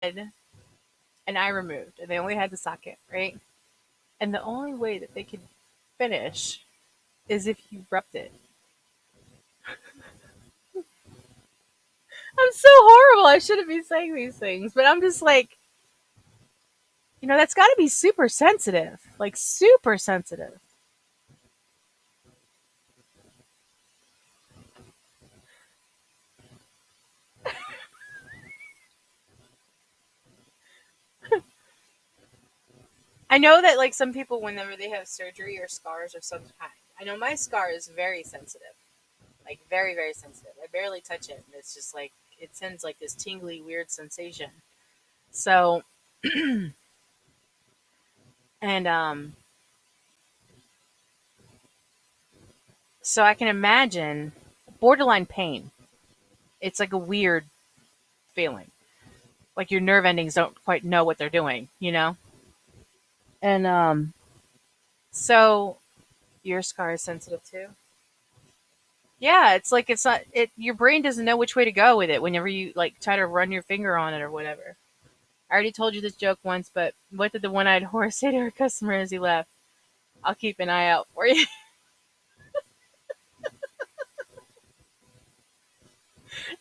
an eye removed, and they only had the socket, right? And the only way that they could finish is if you rubbed it. I'm so horrible. I shouldn't be saying these things, but I'm just like, that's got to be super sensitive, like super sensitive. I know that like some people, whenever they have surgery or scars of some kind, I know my scar is very sensitive, like very very sensitive. I barely touch it, and it's just like it sends like this tingly weird sensation. So and so I can imagine borderline pain. It's like a weird feeling, like your nerve endings don't quite know what they're doing. And so your scar is sensitive too. Yeah, it's like it's not it. Your brain doesn't know which way to go with it whenever you like try to run your finger on it or whatever. I already told you this joke once, but what did the one-eyed horse say to her customer as he left? I'll keep an eye out for you.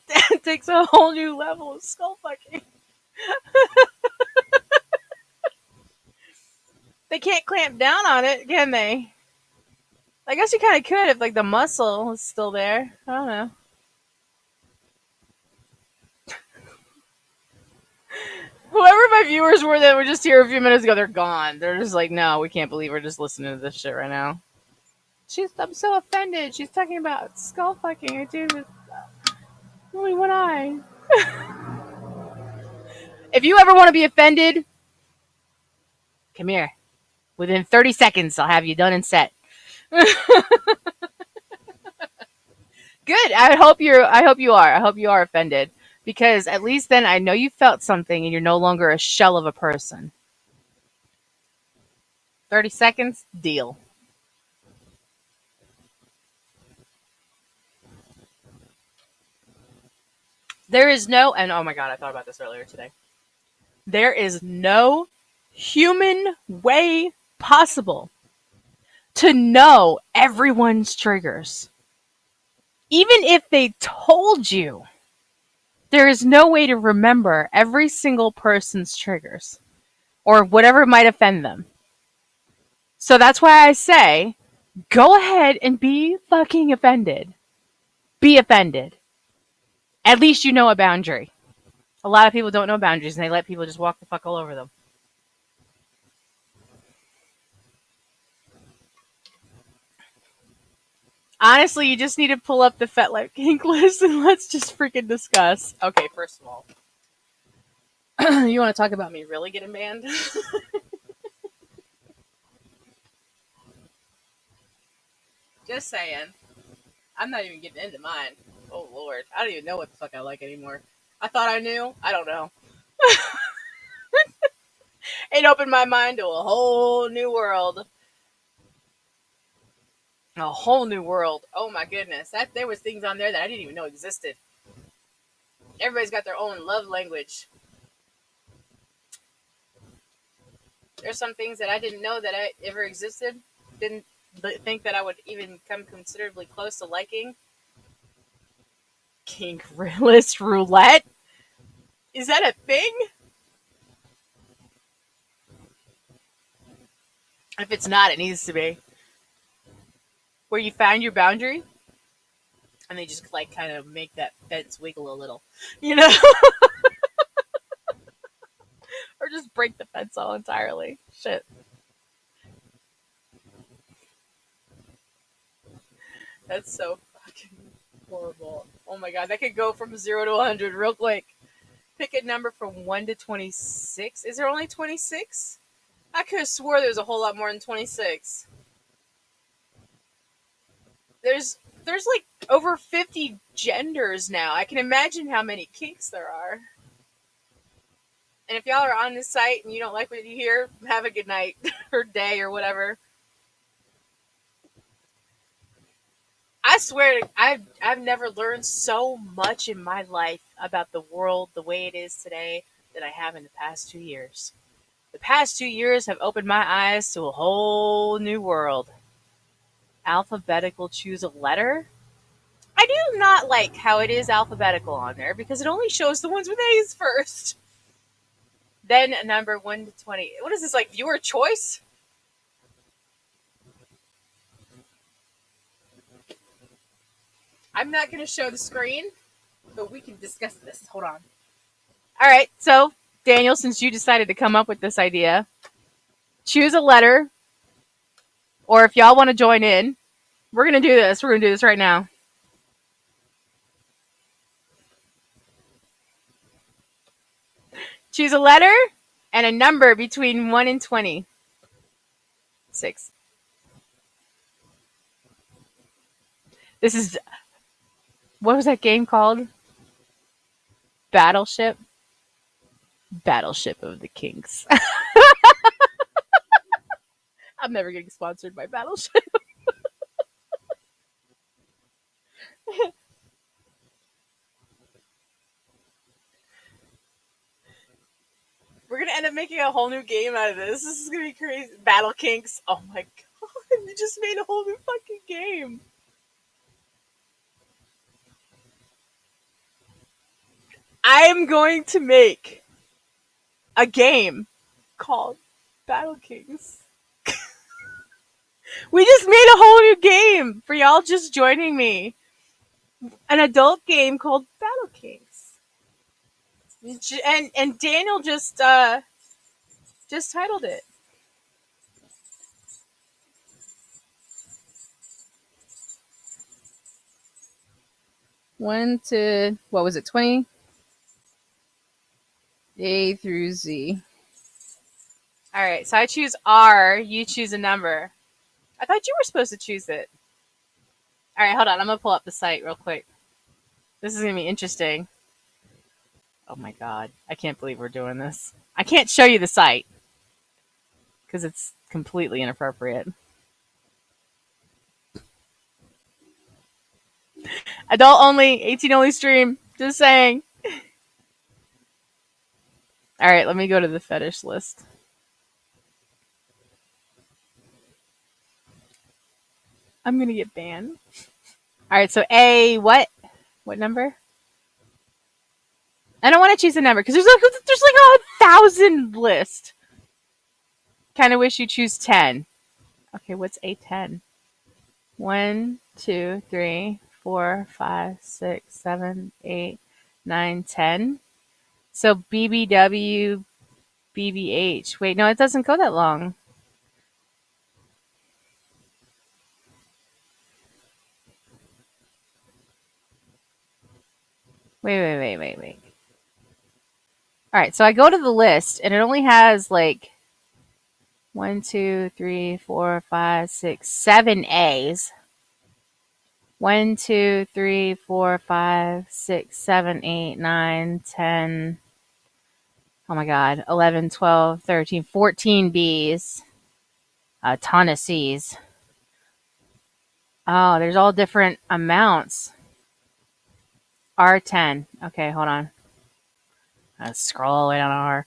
That takes a whole new level of skull fucking. They can't clamp down on it, can they? I guess you kind of could if like the muscle was still there. I don't know. Whoever my viewers were that were just here a few minutes ago, they're gone. They're just like, no, we can't believe we're just listening to this shit right now. I'm so offended. She's talking about skull fucking a dude with only one eye. If you ever want to be offended, come here. Within 30 seconds, I'll have you done and set. Good. I hope you are. I hope you are offended because at least then I know you felt something and you're no longer a shell of a person. 30 seconds, deal. There is no, and oh my god, I thought about this earlier today. There is no human way possible to know everyone's triggers. Even if they told you, there is no way to remember every single person's triggers or whatever might offend them. So that's why I say, go ahead and be fucking offended. Be offended. At least you know a boundary. A lot of people don't know boundaries and they let people just walk the fuck all over them. Honestly, you just need to pull up the FetLife kink list and let's just freaking discuss. Okay, first of all, you want to talk about me really getting banned? Just saying. I'm not even getting into mine. Oh lord, I don't even know what the fuck I like anymore. I thought I knew. I don't know. It opened my mind to a whole new world. A whole new world. Oh my goodness, that there was things on there that I didn't even know existed. Everybody's got their own love language. There's some things that I didn't know that I ever existed. Didn't think that I would even come considerably close to liking. Kink list roulette. Is that a thing? If it's not, it needs to be. Where you found your boundary and they just like kind of make that fence wiggle a little, you know, or just break the fence all entirely. Shit, that's so fucking horrible. Oh my god, that could go from 0 to 100 real quick. Pick a number from 1 to 26. Is there only 26? I could have swore there was a whole lot more than 26. There's there's like over 50 genders now. I can imagine how many kinks there are. And if y'all are on this site and you don't like what you hear, have a good night or day or whatever. I swear, I've never learned so much in my life about the world the way it is today that I have in the past 2 years. The past 2 years have opened my eyes to a whole new world. Alphabetical choose a letter? I do not like how it is alphabetical on there because it only shows the ones with A's first. Then a number 1 to 20. What is this, like viewer choice? I'm not going to show the screen, but we can discuss this. Hold on. All right, so Daniel, since you decided to come up with this idea, choose a letter, or if y'all want to join in, we're going to do this. We're going to do this right now. Choose a letter and a number between 1 and 20. 6. This is, what was that game called? Battleship? Battleship of the Kinks. I'm never getting sponsored by Battleship. We're gonna end up making a whole new game out of this. This is gonna be crazy. BattleKinks. Oh my god, we just made a whole new fucking game. I'm going to make a game called BattleKinks. We just made a whole new game for y'all just joining me. An adult game called BattleKinks. And Daniel just titled it. One to, what was it, 20? A through Z. All right, so I choose R. You choose a number. I thought you were supposed to choose it. All right, hold on. I'm going to pull up the site real quick. This is going to be interesting. Oh my god. I can't believe we're doing this. I can't show you the site because it's completely inappropriate. Adult only, 18 only stream. Just saying. All right, let me go to the fetish list. I'm going to get banned. All right, so A, what? What number? I don't want to choose a number because there's like 1,000 list. Kind of wish you choose 10. Okay, what's A10? 1, 2, 3, 4, 5, 6, 7, 8, 9, 10. So BBW, BBH. Wait, no, it doesn't go that long. Wait. All right, so I go to the list and it only has like 1, 2, 3, 4, 5, 6, 7 A's. 1, 2, 3, 4, 5, 6, 7, 8, 9, 10. Oh my god, 11, 12, 13, 14 B's. A ton of C's. Oh, there's all different amounts. R10. Okay, hold on. Let's scroll all the way down to R.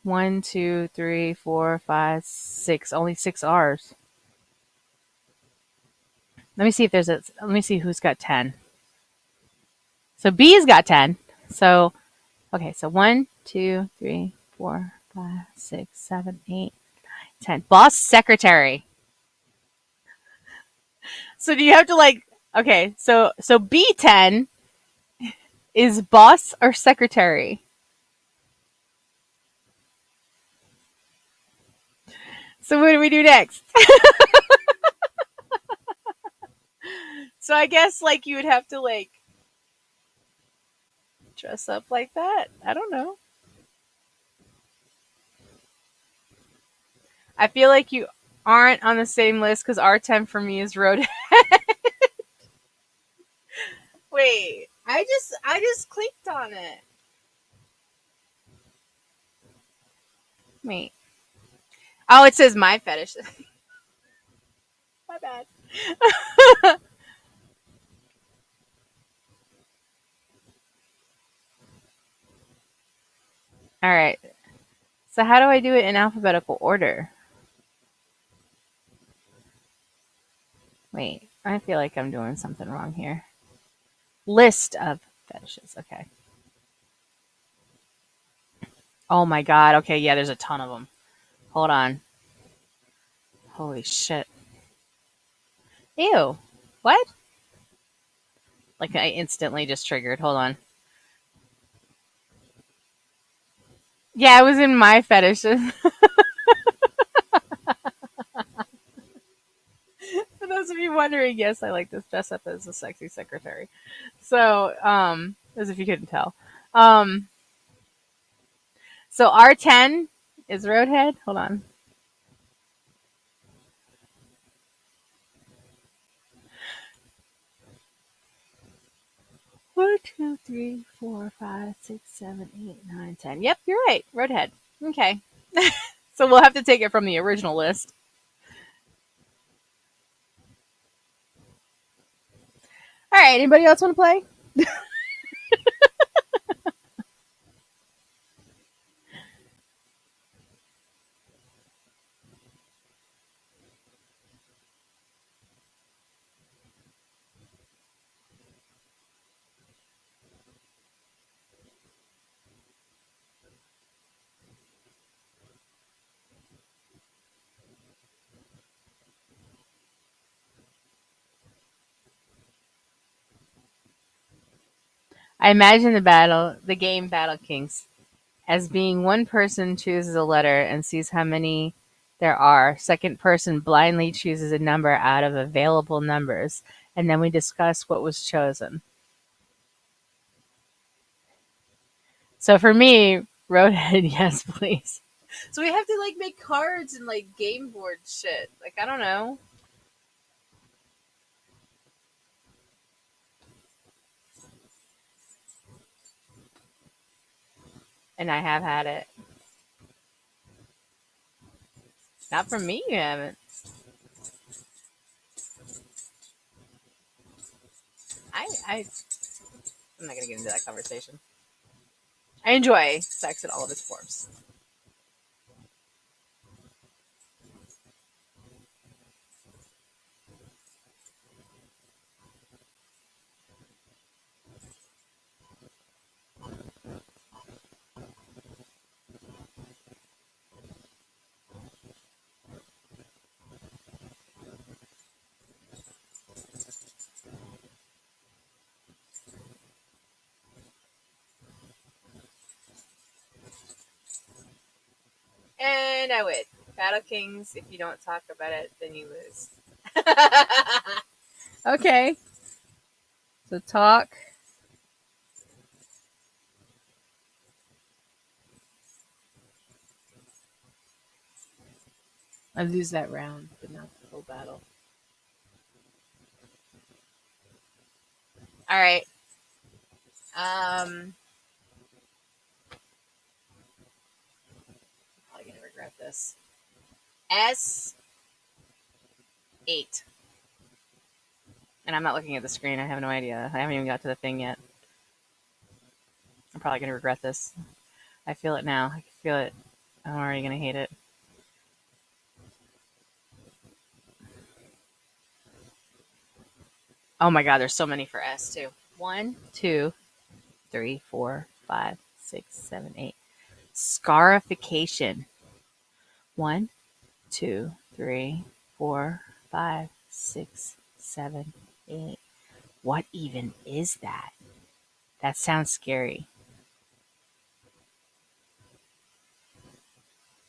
One, two, three, four, five, six. Only 6 R's. Let me see if there's a. Let me see who's got 10. So B's got 10. So, okay, so 1, 2, 3, 4, 5, 6, 7, 8, 9, 10. Boss secretary. So do you have to like? Okay, so B10 is boss or secretary. So what do we do next? So I guess like you would have to like dress up like that. I don't know. I feel like you aren't on the same list because R10 for me is road. Wait, I just clicked on it. Wait. Oh, it says my fetish. My bad. All right. So how do I do it in alphabetical order? Wait, I feel like I'm doing something wrong here. List of fetishes. Okay. Oh my god. Okay, yeah, there's a ton of them. Hold on. Holy shit. Ew. What? Like I instantly just triggered. Hold on. Yeah, it was in my fetishes. For those of you wondering, yes, I like to dress up as a sexy secretary. So, as if you couldn't tell. Um, so R10 is Roadhead. Hold on. One, two, three, four, five, six, seven, eight, nine, 10. Yep, you're right. Roadhead. Okay. So we'll have to take it from the original list. All right. Anybody else want to play? I imagine the game BattleKinks, as being one person chooses a letter and sees how many there are. Second person blindly chooses a number out of available numbers, and then we discuss what was chosen. So for me, Roadhead, yes, please. So we have to like make cards and like game board shit. Like I don't know. And I have had it. Not from me, you haven't. I'm not gonna get into that conversation. I enjoy sex in all of its forms. And I win. Battle Kings, if you don't talk about it, then you lose. Okay. So talk. I lose that round, but not the full battle. All right. Probably gonna regret this. S8. And I'm not looking at the screen. I have no idea. I haven't even got to the thing yet. I'm probably gonna regret this. I feel it now. I can feel it. I'm already gonna hate it. Oh my god, there's so many for S too. One, two, three, four, five, six, seven, eight. Scarification. One, two, three, four, five, six, seven, eight. What even is that? That sounds scary.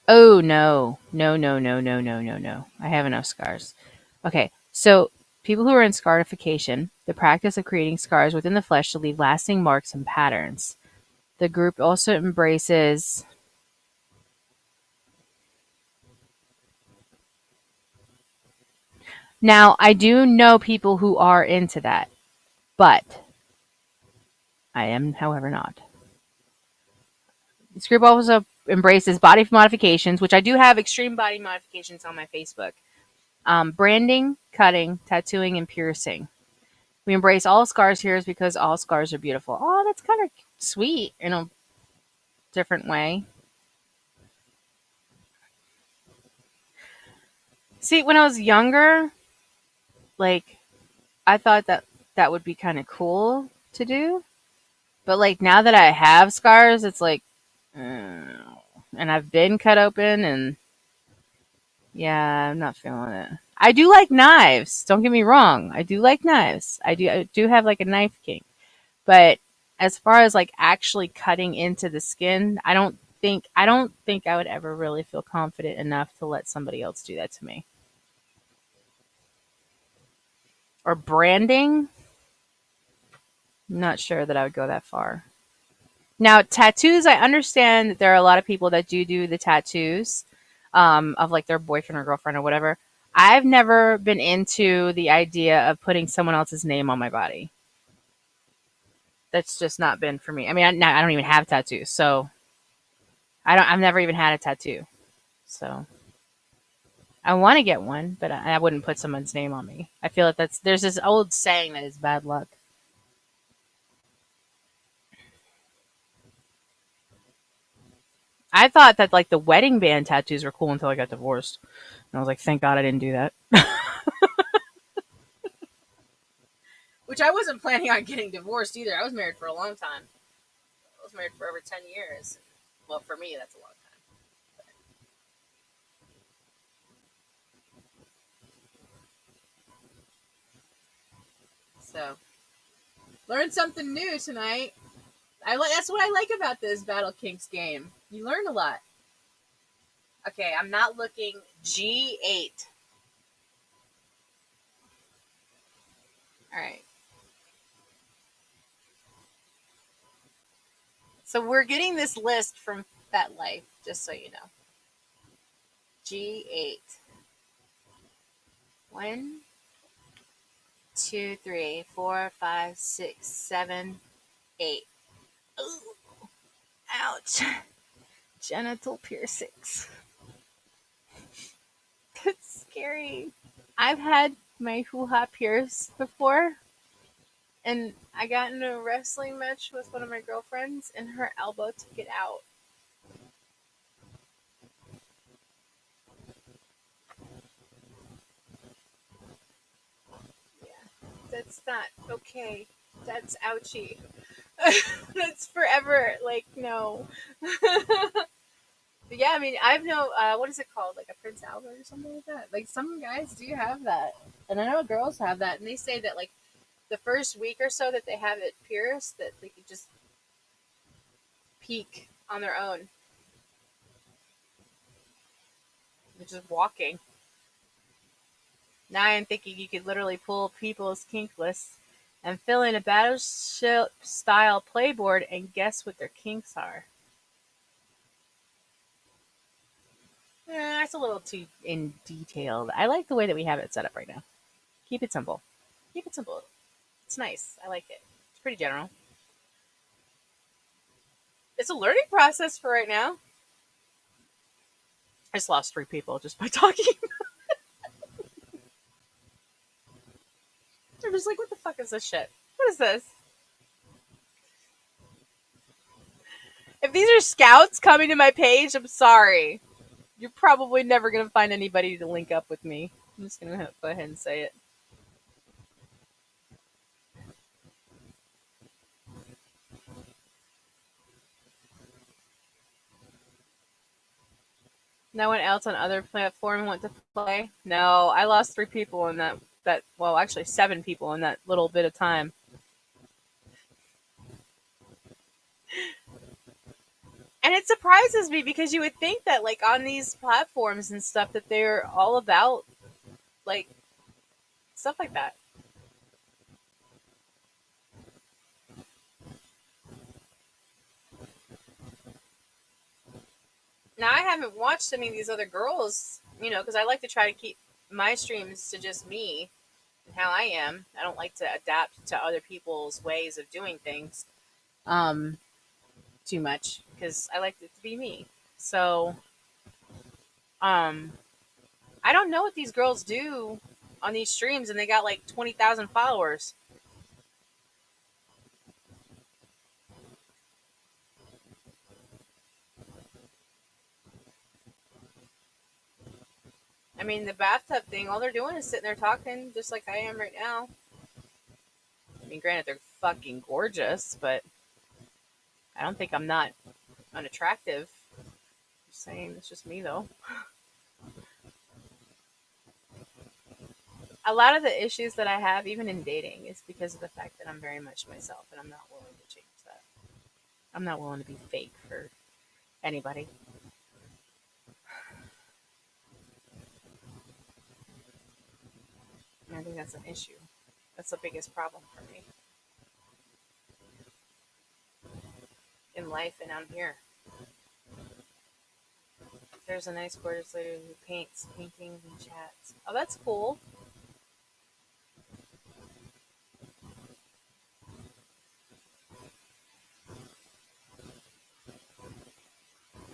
Oh no. No, no, no, no, no, no, no. I have enough scars. Okay, so people who are in scarification, the practice of creating scars within the flesh to leave lasting marks and patterns. The group also embraces. Now, I do know people who are into that, but I am, however, not. This group also embraces body modifications, which I do have extreme body modifications on my Facebook. Branding, cutting, tattooing, and piercing. We embrace all scars here because all scars are beautiful. Oh, that's kind of sweet. different way. See, when I was younger, like I thought that that would be kind of cool to do, but like now that I have scars, it's like, and I've been cut open, and yeah, I'm not feeling it. I do like knives. Don't get me wrong. I do like knives. I do have like a knife king. But as far as like actually cutting into the skin, I don't think I would ever really feel confident enough to let somebody else do that to me. Or branding, I'm not sure that I would go that far. Now, tattoos, I understand that there are a lot of people that do the tattoos of like their boyfriend or girlfriend or whatever. I've never been into the idea of putting someone else's name on my body. That's just not been for me. I mean, I don't even have tattoos, so I've never even had a tattoo. So I want to get one, but I wouldn't put someone's name on me. I feel like there's this old saying that is bad luck. I thought that like the wedding band tattoos were cool until I got divorced. And I was like, thank God I didn't do that. Which I wasn't planning on getting divorced either. I was married for a long time. I was married for over 10 years. Well, for me, that's a long time. So, learned something new tonight. That's what I like about this Battle Kinks game. You learn a lot. Okay, I'm not looking. G8. All right. So we're getting this list from FetLife, just so you know. G8. One, two, three, four, five, six, seven, eight. Ooh, ouch. Genital piercings. That's scary. I've had my hoo ha pierced before, and I got in a wrestling match with one of my girlfriends, and her elbow took it out. Yeah, that's not okay. That's ouchy. That's forever. Like, no. But yeah, I mean, I've no, what is it called? Like a Prince Albert or something like that? Like, some guys do have that. And I know girls have that. And they say that, like, the first week or so that they have it pierced, that they could just peak on their own. They're just walking. Now I'm thinking you could literally pull people's kink lists and fill in a battleship style playboard and guess what their kinks are. That's a little too in detailed. I like the way that we have it set up right now. Keep it simple. Keep it simple. It's nice. I like it. It's pretty general. It's a learning process for right now. I just lost 3 people just by talking. They're just like, what the fuck is this shit? What is this? If these are scouts coming to my page, I'm sorry. You're probably never going to find anybody to link up with me. I'm just going to go ahead and say it. No one else on other platform want to play? No, I lost 3 people in that well, actually 7 people in that little bit of time. And it surprises me because you would think that like on these platforms and stuff that they're all about like stuff like that. Now I haven't watched any of these other girls, because I like to try to keep my streams to just me and how I am. I don't like to adapt to other people's ways of doing things um too much because I like it to be me. So um I don't know what these girls do on these streams, and they got like 20,000 followers. mean, the bathtub thing, all they're doing is sitting there talking just like I am right now. I mean, granted, they're fucking gorgeous, but I don't think I'm not unattractive. Just saying, it's just me, though. A lot of the issues that I have, even in dating, is because of the fact that I'm very much myself and I'm not willing to change that. I'm not willing to be fake for anybody. And I think that's an issue. That's the biggest problem for me in life and out here. There's a nice, gorgeous lady who paints paintings and chats. Oh, that's cool.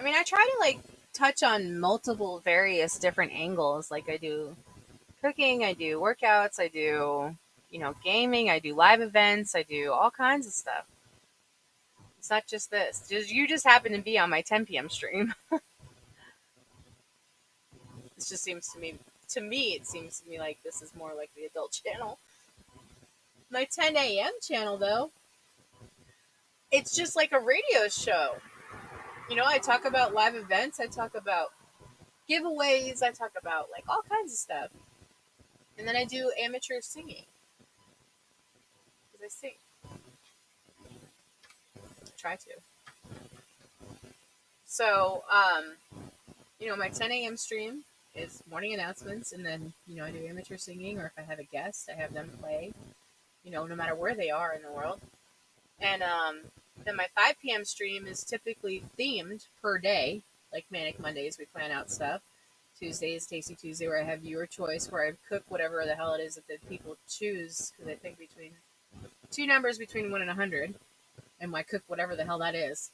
I mean, I try to like touch on multiple, various different angles. Like I do cooking, I do workouts, I do, gaming, I do live events, I do all kinds of stuff. It's not just this. You just happen to be on my 10 p.m. stream. It just seems it seems to me like this is more like the adult channel. My 10 a.m. channel, though, it's just like a radio show. I talk about live events, I talk about giveaways, I talk about like all kinds of stuff. And then I do amateur singing. Because I sing. I try to. So, my 10 a.m. stream is morning announcements, and then, I do amateur singing, or if I have a guest, I have them play, no matter where they are in the world. And then my 5 p.m. stream is typically themed per day, like Manic Mondays, we plan out stuff. Tuesday is Tasty Tuesday, where I have viewer choice, where I cook whatever the hell it is that the people choose, because I think between two numbers between 1 and 100, and I cook whatever the hell that is.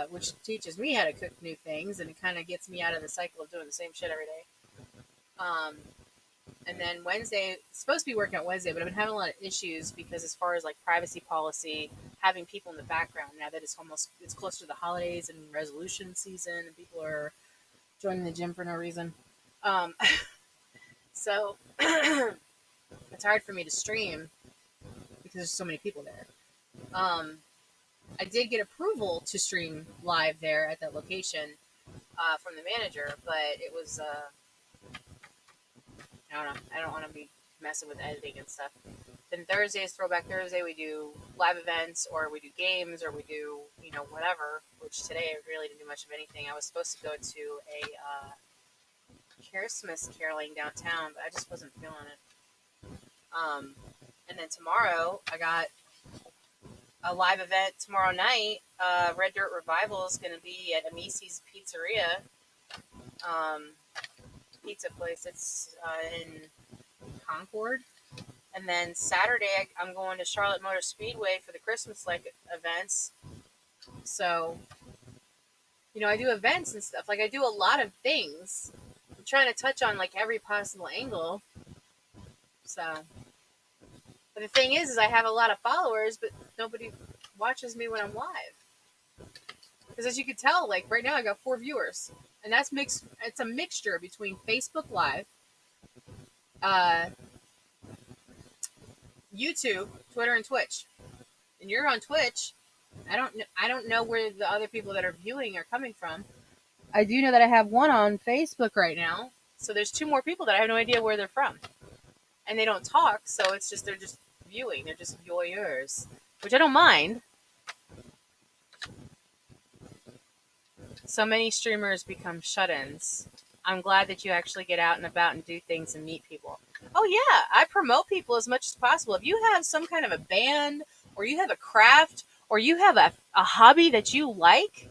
Which teaches me how to cook new things, and it kind of gets me out of the cycle of doing the same shit every day. And then Wednesday, it's supposed to be working out Wednesday, but I've been having a lot of issues because as far as like privacy policy, having people in the background now that it's closer to the holidays and resolution season, and people are joining the gym for no reason. So it's hard for me to stream because there's so many people there. I did get approval to stream live there at that location from the manager, but it was, I don't know. I don't want to be messing with editing and stuff. Then Thursday is Throwback Thursday. We do live events, or we do games, or we do, whatever, which today I really didn't do much of anything. I was supposed to go to a Christmas caroling downtown, but I just wasn't feeling it. And then tomorrow, I got a live event tomorrow night. Red Dirt Revival is going to be at Amici's Pizzeria, pizza place. It's in Concord. And then Saturday, I'm going to Charlotte Motor Speedway for the Christmas events. So, I do events and stuff. Like, I do a lot of things. I'm trying to touch on like every possible angle. So, but the thing is I have a lot of followers, but nobody watches me when I'm live. Because as you can tell, like right now I got 4 viewers. And that's mixed. It's a mixture between Facebook Live, YouTube, Twitter, and Twitch. And you're on Twitch. I don't know where the other people that are viewing are coming from. I do know that I have one on Facebook right now. So there's 2 more people that I have no idea where they're from. And they don't talk, so they're just viewing. They're just voyeurs, which I don't mind. So many streamers become shut-ins. I'm glad that you actually get out and about and do things and meet people. Oh yeah, I promote people as much as possible. If you have some kind of a band, or you have a craft, or you have a hobby that you like,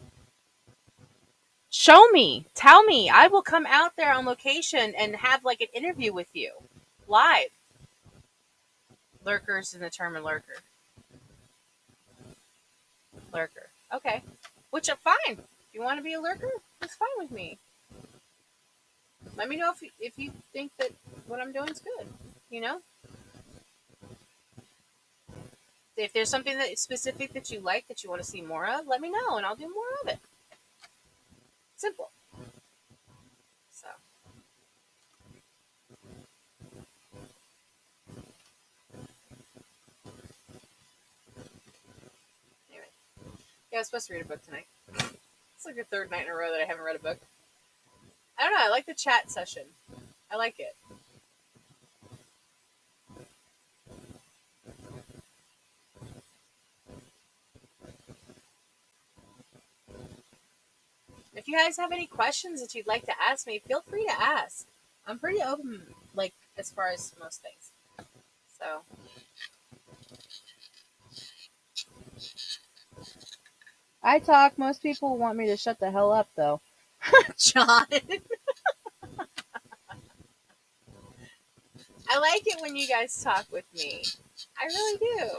show me, tell me. I will come out there on location and have like an interview with you, live. Lurker's in the term lurker. Lurker. Okay. Which I'm fine. If you want to be a lurker, it's fine with me. Let me know if you think that what I'm doing is good. If there's something that specific that you like that you want to see more of, let me know and I'll do more of it. Simple. So Yeah, I was supposed to read a book tonight. It's like the third night in a row that I haven't read a book. I don't know. I like the chat session. I like it. If you guys have any questions that you'd like to ask me, feel free to ask. I'm pretty open, like, as far as most things. So. I talk. Most people want me to shut the hell up, though. John. I like it when you guys talk with me. I really do.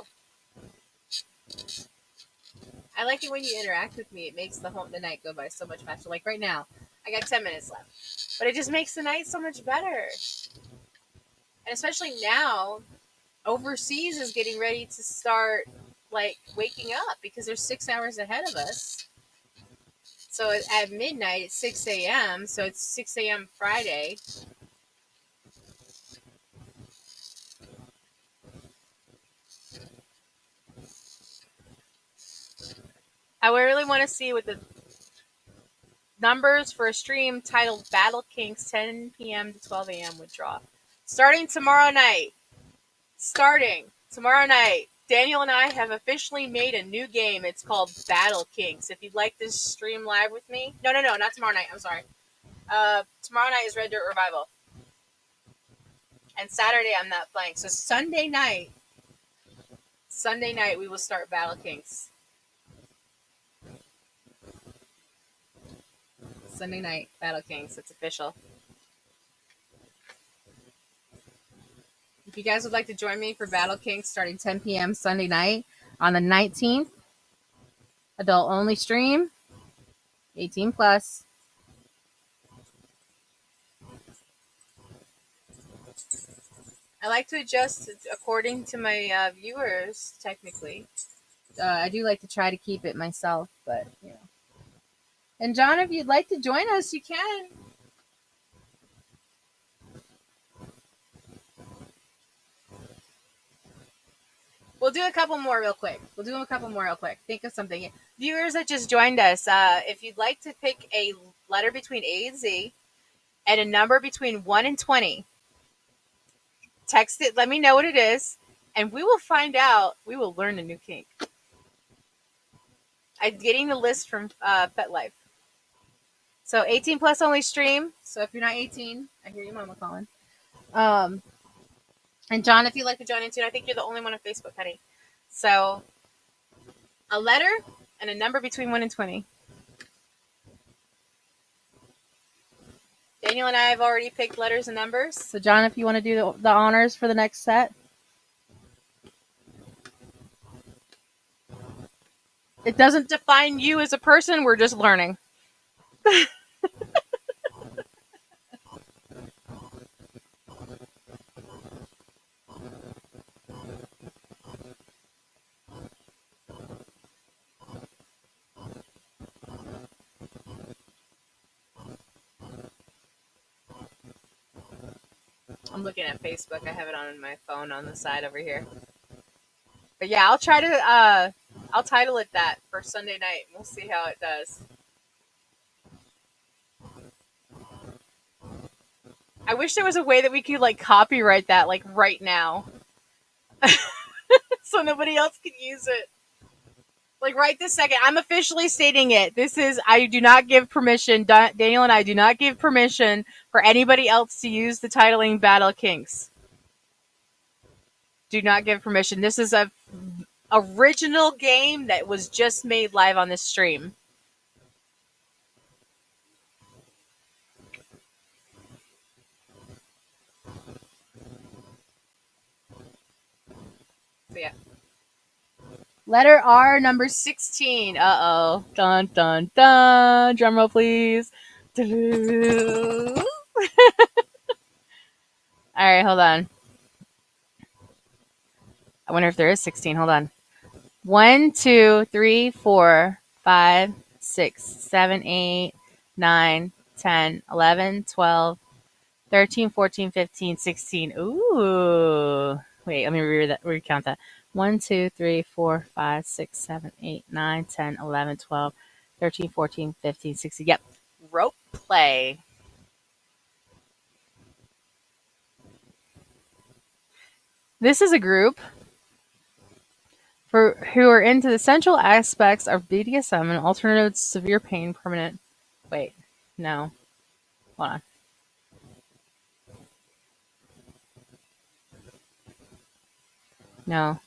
I like it when you interact with me. It makes the night go by so much faster. Like right now, I got 10 minutes left. But it just makes the night so much better. And especially now, overseas is getting ready to start, like, waking up because they're 6 hours ahead of us. So at midnight, it's 6 a.m. So it's 6 a.m. Friday. I really want to see what the numbers for a stream titled Battle Kinks 10 p.m. to 12 a.m. would draw. Starting tomorrow night. Daniel and I have officially made a new game. It's called Battlekinks. If you'd like to stream live with me. No, not tomorrow night. I'm sorry. Tomorrow night is Red Dirt Revival. And Saturday I'm not playing. So Sunday night we will start Battlekinks. Sunday night, Battlekinks. It's official. If you guys would like to join me for Battlekinks starting 10 p.m. Sunday night on the 19th, adult only stream, 18 plus. I like to adjust according to my viewers, technically. I do like to try to keep it myself, but, you know. And John, if you'd like to join us, you can. We'll do a couple more real quick. Think of something. Viewers that just joined us, if you'd like to pick a letter between A and Z and a number between 1 and 20, text it, let me know what it is, and we will find out. We will learn a new kink. I'm getting the list from Pet Life. So 18 plus only stream. So if you're not 18, I hear your mama calling. And John, if you'd like to join in too, I think you're the only one on Facebook, honey. So a letter and a number between 1 and 20. Daniel and I have already picked letters and numbers. So John, if you want to do the honors for the next set. It doesn't define you as a person. We're just learning. I'm looking at Facebook. I have it on my phone on the side over here. But yeah, I'll try to I'll title it that for Sunday night. We'll see how it does. I wish there was a way that we could like copyright that like right now. So nobody else could use it. Like right this second, I'm officially stating it. I do not give permission. Daniel and I do not give permission for anybody else to use the titling Battle Kinks. Do not give permission. This is a original game that was just made live on this stream. So yeah. Letter R, number 16. Uh-oh. Dun, dun, dun. Drum roll, please. All right, hold on. I wonder if there is 16. Hold on. 1, 2, 3, 4, 5, 6, 7, 8, 9, 10, 11, 12, 13, 14, 15, 16. Ooh. Wait, let me recount that. 1, 2, 3, 4, 5, 6, 7, 8, 9, 10, 11, 12, 13, 14, 15, 16. Yep. Rope play. This is a group for who are into the central aspects of BDSM and alternative severe pain permanent. Wait, no. Hold on. No.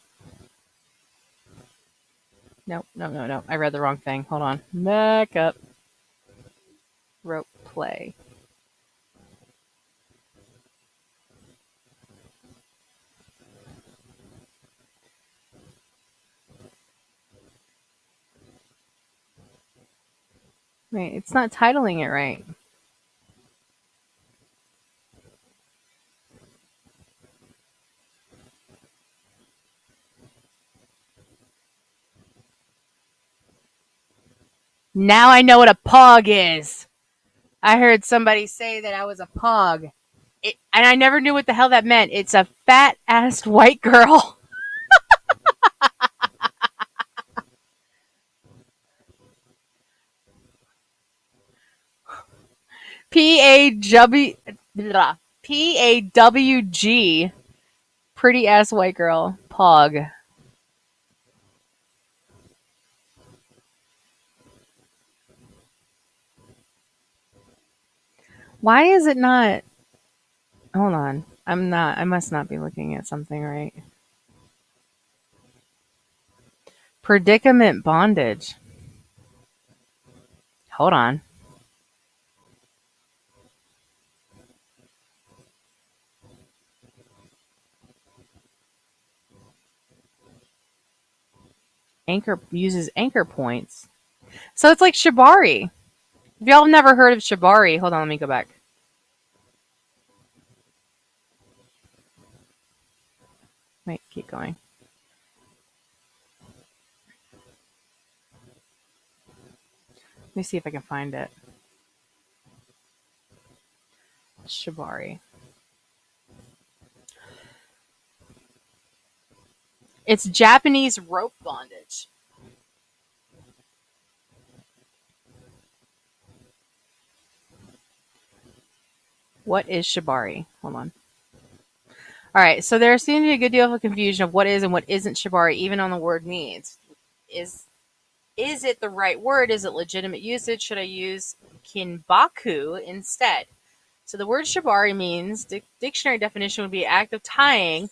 Nope, no. I read the wrong thing. Hold on. Back up. Rope play. Wait, it's not titling it right. Now I know what a pog is. I heard somebody say that I was a pog. And I never knew what the hell that meant. It's a fat assed white girl. PAWG. Pretty ass white girl. Pog. Why is it not? Hold on. I must not be looking at something right. Predicament bondage. Hold on. Anchor uses anchor points. So it's like shibari. If y'all have never heard of shibari, hold on, let me go back. Wait, keep going. Let me see if I can find it. Shibari. It's Japanese rope bondage. What is shibari? Hold on. All right, so there seems to be a good deal of confusion of what is and what isn't shibari, even on the word means. Is it the right word? Is it legitimate usage? Should I use kinbaku instead? So the word shibari means, dictionary definition would be act of tying,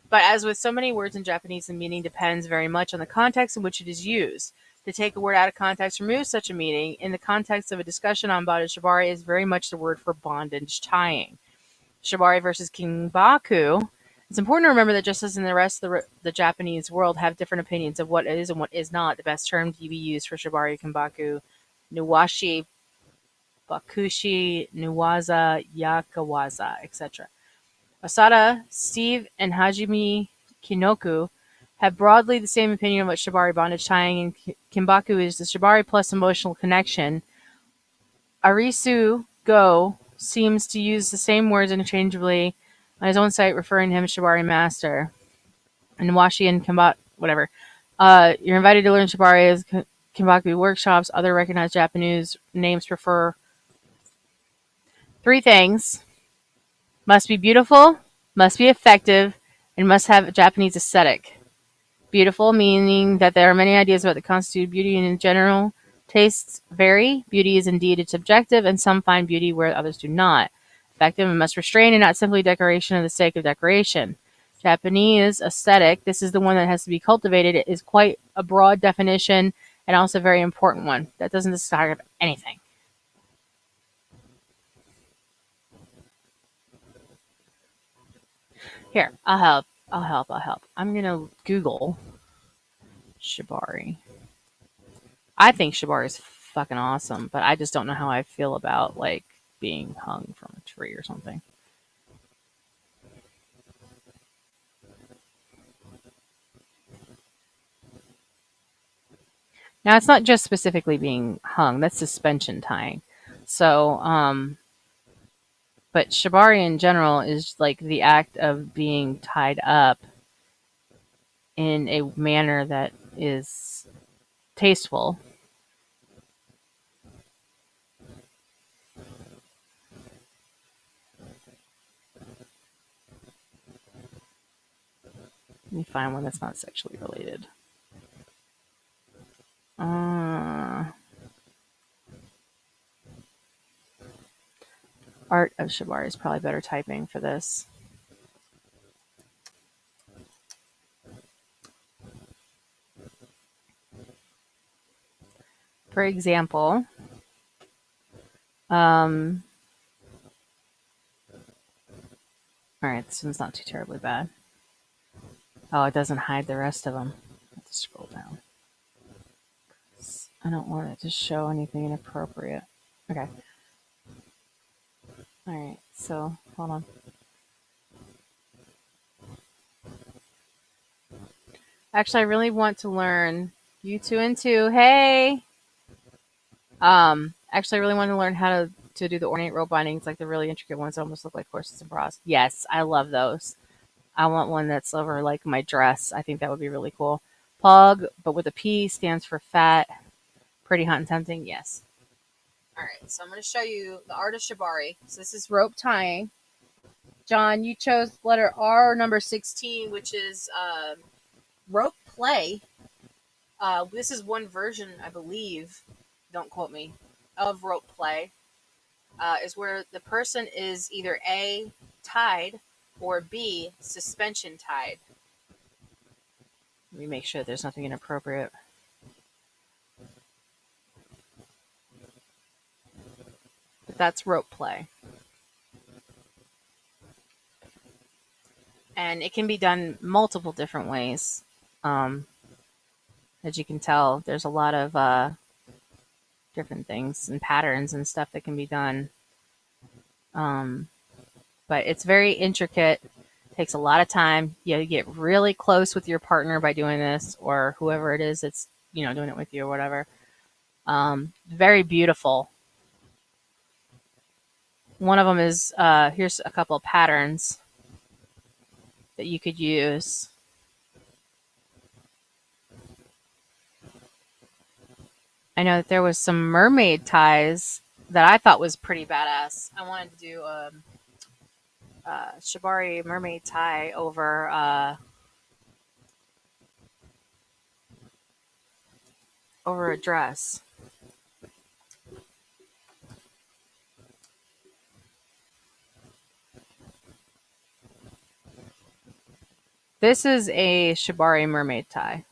but as with so many words in Japanese, the meaning depends very much on the context in which it is used. To take a word out of context removes such a meaning. In the context of a discussion on bondage, shibari is very much the word for bondage tying. Shibari versus kinbaku. It's important to remember that just as in the rest of the Japanese world have different opinions of what is and what is not, the best term to be used for shibari, kinbaku, nuwashi, bakushi, nuwaza, yakawaza, etc. Osada, Steve, and Hajime Kinoku have broadly the same opinion on what shibari bondage tying and kinbaku is the shibari plus emotional connection. Arisu Go seems to use the same words interchangeably on his own site, referring to him as shibari master. And Washi and Kinbaku, whatever. You're invited to learn shibari as kinbaku workshops. Other recognized Japanese names prefer three things: must be beautiful, must be effective, and must have a Japanese aesthetic. Beautiful, meaning that there are many ideas about the constitute beauty, and in general, tastes vary. Beauty is indeed it's subjective, and some find beauty where others do not. Effective and must restrain, and not simply decoration for the sake of decoration. Japanese aesthetic, this is the one that has to be cultivated. It is quite a broad definition and also a very important one. That doesn't describe anything. Here, I'll help. I'm gonna Google shibari. I think shibari is fucking awesome, but I just don't know how I feel about like being hung from a tree or something. Now it's not just specifically being hung; that's suspension tying. So, but shibari in general is like the act of being tied up in a manner that is tasteful. Let me find one that's not sexually related. Art of Shibari is probably better typing for this. For example, all right, this one's not too terribly bad. Oh, it doesn't hide the rest of them. I have to scroll down. I don't want it to show anything inappropriate. Okay. All right, so hold on. Actually, I really want to learn you 2 and 2. Hey. Actually, I really want to learn how to do the ornate rope bindings, like the really intricate ones that almost look like horses and bras. Yes, I love those. I want one that's over like my dress. I think that would be really cool. Pug, but with a P, stands for fat. Pretty hot and tempting. Yes. All right, so I'm going to show you the art of shibari. So this is rope tying. John, you chose letter R, number 16, which is rope play. This is one version, I believe, don't quote me, of rope play, is where the person is either A, tied, or B, suspension tied. Let me make sure there's nothing inappropriate. But that's rope play. And it can be done multiple different ways. As you can tell, there's a lot of different things and patterns and stuff that can be done. But it's very intricate. Takes a lot of time. You get really close with your partner by doing this, or whoever it is that's doing it with you or whatever. Very beautiful. One of them is here's a couple of patterns that you could use. I know that there was some mermaid ties that I thought was pretty badass. I wanted to do a shibari mermaid tie over a dress. This is a shibari mermaid tie.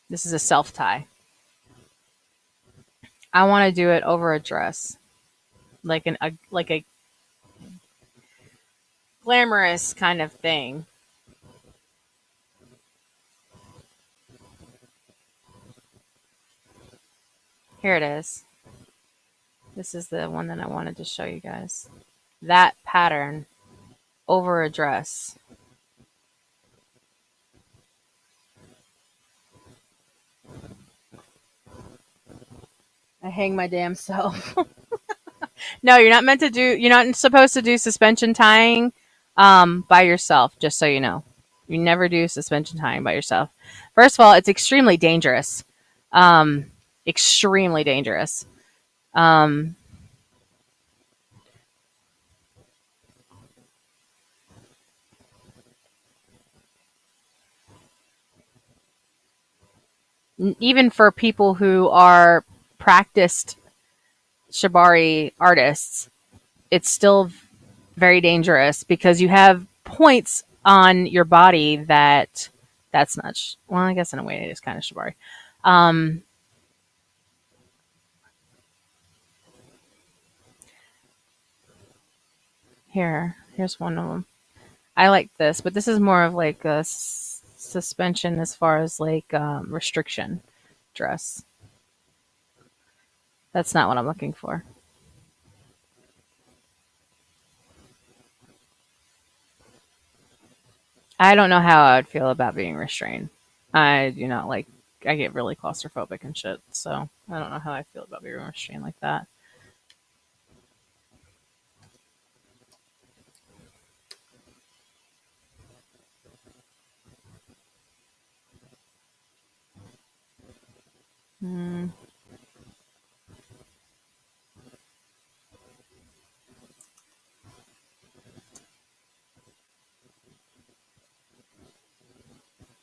This is a self tie. I want to do it over a dress, like a glamorous kind of thing. Here it is. This is the one that I wanted to show you guys. That pattern over a dress. I hang my damn self. No, you're not meant to do. You're not supposed to do suspension tying by yourself. Just so you know, you never do suspension tying by yourself. First of all, it's extremely dangerous. Extremely dangerous. Even for people who are practiced shibari artists, it's still very dangerous because you have points on your body that's not. Well, I guess in a way it is kind of shibari. Here's one of them. I like this, but this is more of like a suspension as far as like restriction dress. That's not what I'm looking for. I don't know how I would feel about being restrained. I do not like. I get really claustrophobic and shit, so I don't know how I feel about being restrained like that.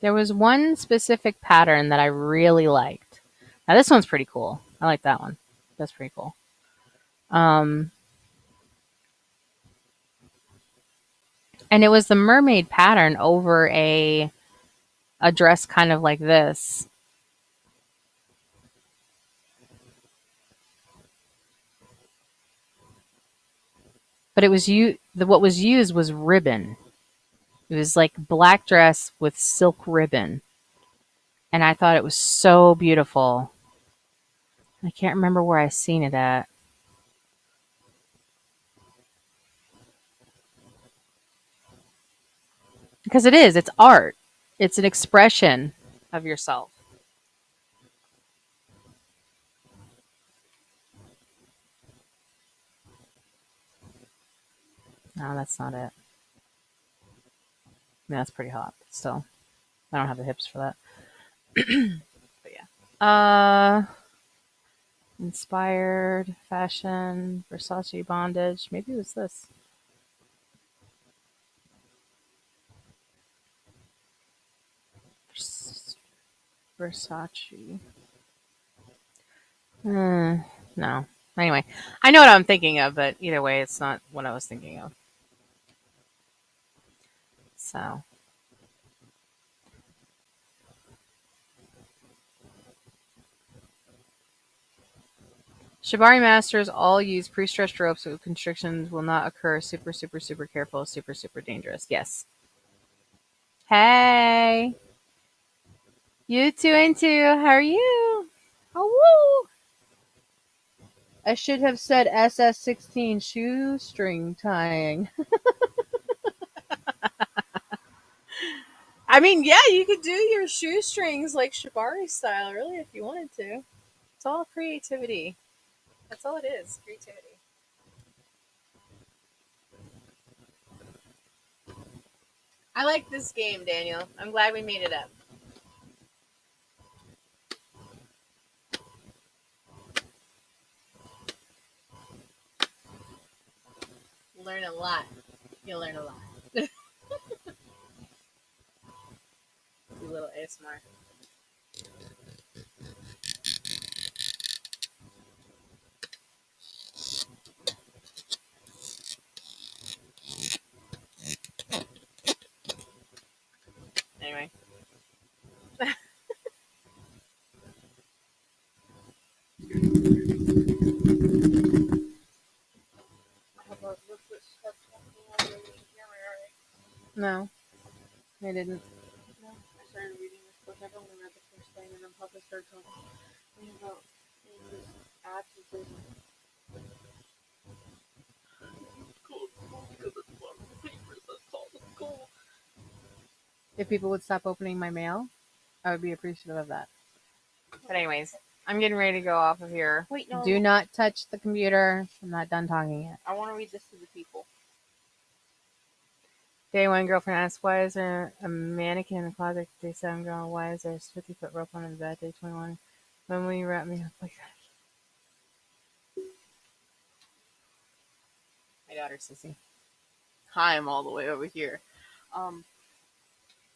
There was one specific pattern that I really liked. Now this one's pretty cool. I like that one. That's pretty cool. And it was the mermaid pattern over a dress kind of like this. But it was what was used was ribbon. It was like black dress with silk ribbon. And I thought it was so beautiful. I can't remember where I seen it at. Because it's art. It's an expression of yourself. No, that's not it. I mean, that's pretty hot, but still. I don't have the hips for that. But yeah. Inspired fashion, Versace bondage. Maybe it was this. Versace. No. Anyway, I know what I'm thinking of, but either way, it's not what I was thinking of. So. Shibari masters all use pre-stretched ropes so constrictions will not occur. Super, super, super careful. Super, super dangerous. Yes. Hey. You two and two. How are you? Oh, woo. I should have said SS16 shoestring tying. I mean, yeah, you could do your shoestrings like Shibari style, really, if you wanted to. It's all creativity. That's all it is, creativity. I like this game, Daniel. I'm glad we made it up. Learn a lot. You'll learn a lot. Do a little ASMR. Anyway. No, I didn't. No, I started reading this book. I've only read the first thing, and then Papa started talking about this absences. If people would stop opening my mail, I would be appreciative of that. But anyways, I'm getting ready to go off of here. Wait, no. Do not touch the computer. I'm not done talking yet. I want to read this to the people. Day 1 girlfriend asks, why is there a mannequin in the closet? Day 7 girl, why is there a 50-foot rope on the bed? Day 21, when will you wrap me up like that? My daughter, Sissy. Hi, I'm all the way over here.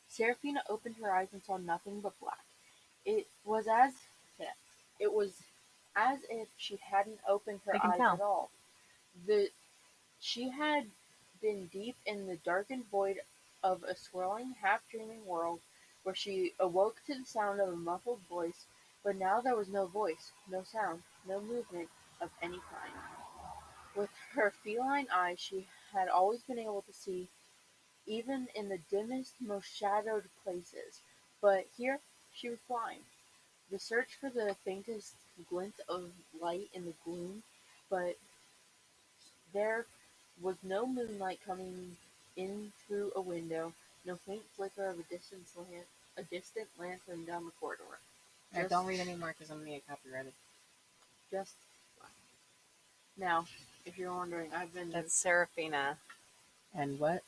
Serafina opened her eyes and saw nothing but black. It was as if she hadn't opened her eyes at all. She had been deep in the darkened void of a swirling, half-dreaming world where she awoke to the sound of a muffled voice, but now there was no voice, no sound, no movement of any kind. With her feline eyes, she had always been able to see, even in the dimmest, most shadowed places, but here she was blind. The search for the faintest glint of light in the gloom, but there was no moonlight coming in through a window, no faint flicker of a distant lantern down the corridor. Don't read anymore because I'm going to get copyrighted. Just now, if you're wondering, That's Serafina. And what?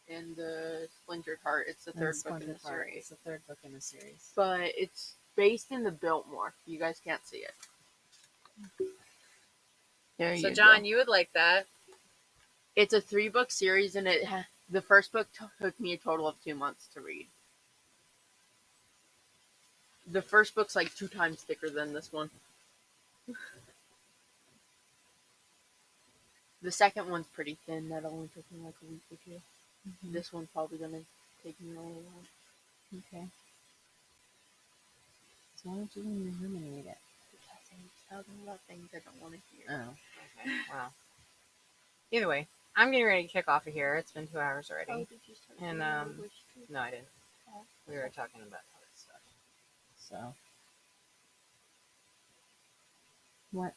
And the Splintered Heart. It's the third book in the series. It's the third book in the series. But it's based in the Biltmore. You guys can't see it. There So you John, go. you would like that. It's a 3-book series, and the first book took me a total of 2 months to read. The first book's like 2 times thicker than this one. The second one's pretty thin. That only took me like a week or 2. Mm-hmm. This one's probably gonna take me a little while. Okay. So why don't you eliminate it? Because I'm talking about things I don't want to hear. Oh, okay. Wow. Either way, I'm getting ready to kick off of here. It's been 2 hours already. Oh, did you start And no, I didn't. Oh. We were talking about other stuff. So. What?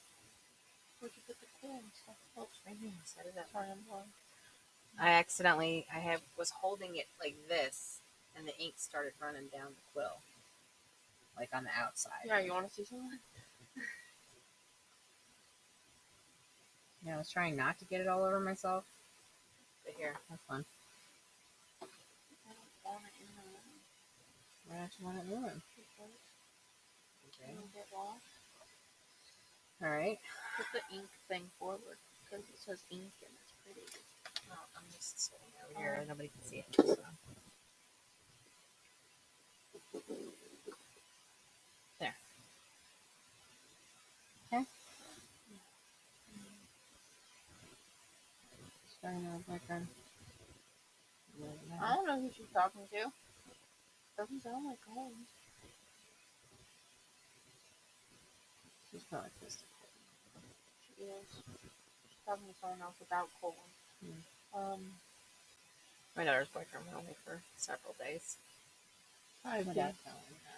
Where'd you put the quill and stuff? Oh, it's right here. Instead of that. Sorry, I'm wrong. I was holding it like this, and the ink started running down the quill. Like on the outside. Yeah, you want to see something? Yeah, I was trying not to get it all over myself. But here, have fun. I don't want it in the room. Why don't you want it in the room? Okay. Get lost. Alright. Put the ink thing forward, because it says ink and it's pretty. Oh, I'm just sitting over here. Nobody can see it. So. There. Okay. Starting out like a... I don't know who she's talking to. Doesn't sound like home. She's probably pissed. She is. She's talking to someone else about Colin. My daughter's boyfriend went away for several days. 5 days.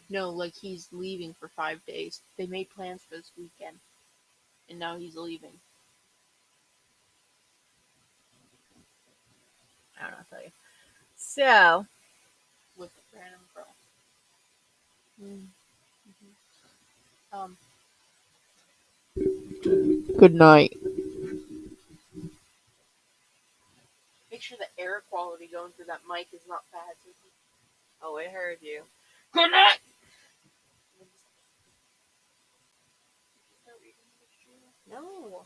No, like he's leaving for 5 days. They made plans for this weekend, and now he's leaving. I don't know what to tell you. So, With a random girl. Good night. Make sure the air quality going through that mic is not bad. oh, I heard you. Good night! No.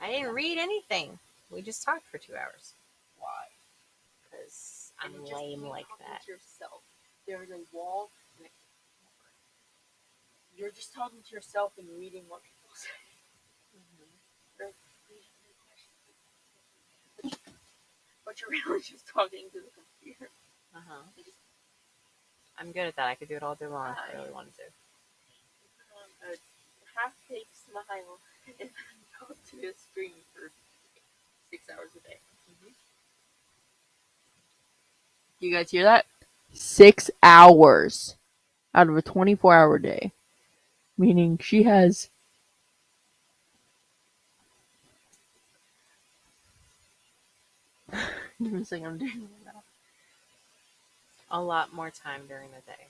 I didn't read anything. We just talked for 2 hours. Why? Because I'm lame like that. To yourself. There's a wall. You're just talking to yourself and reading what people say. But you're really just talking to the computer. I'm good at that. I could do it all day long if I really wanted to. A half-fake smile and talk to the screen for 6 hours a day. You guys hear that? 6 hours out of a 24-hour day. Meaning she has... Give me a second, I'm doing it now. A lot more time during the day.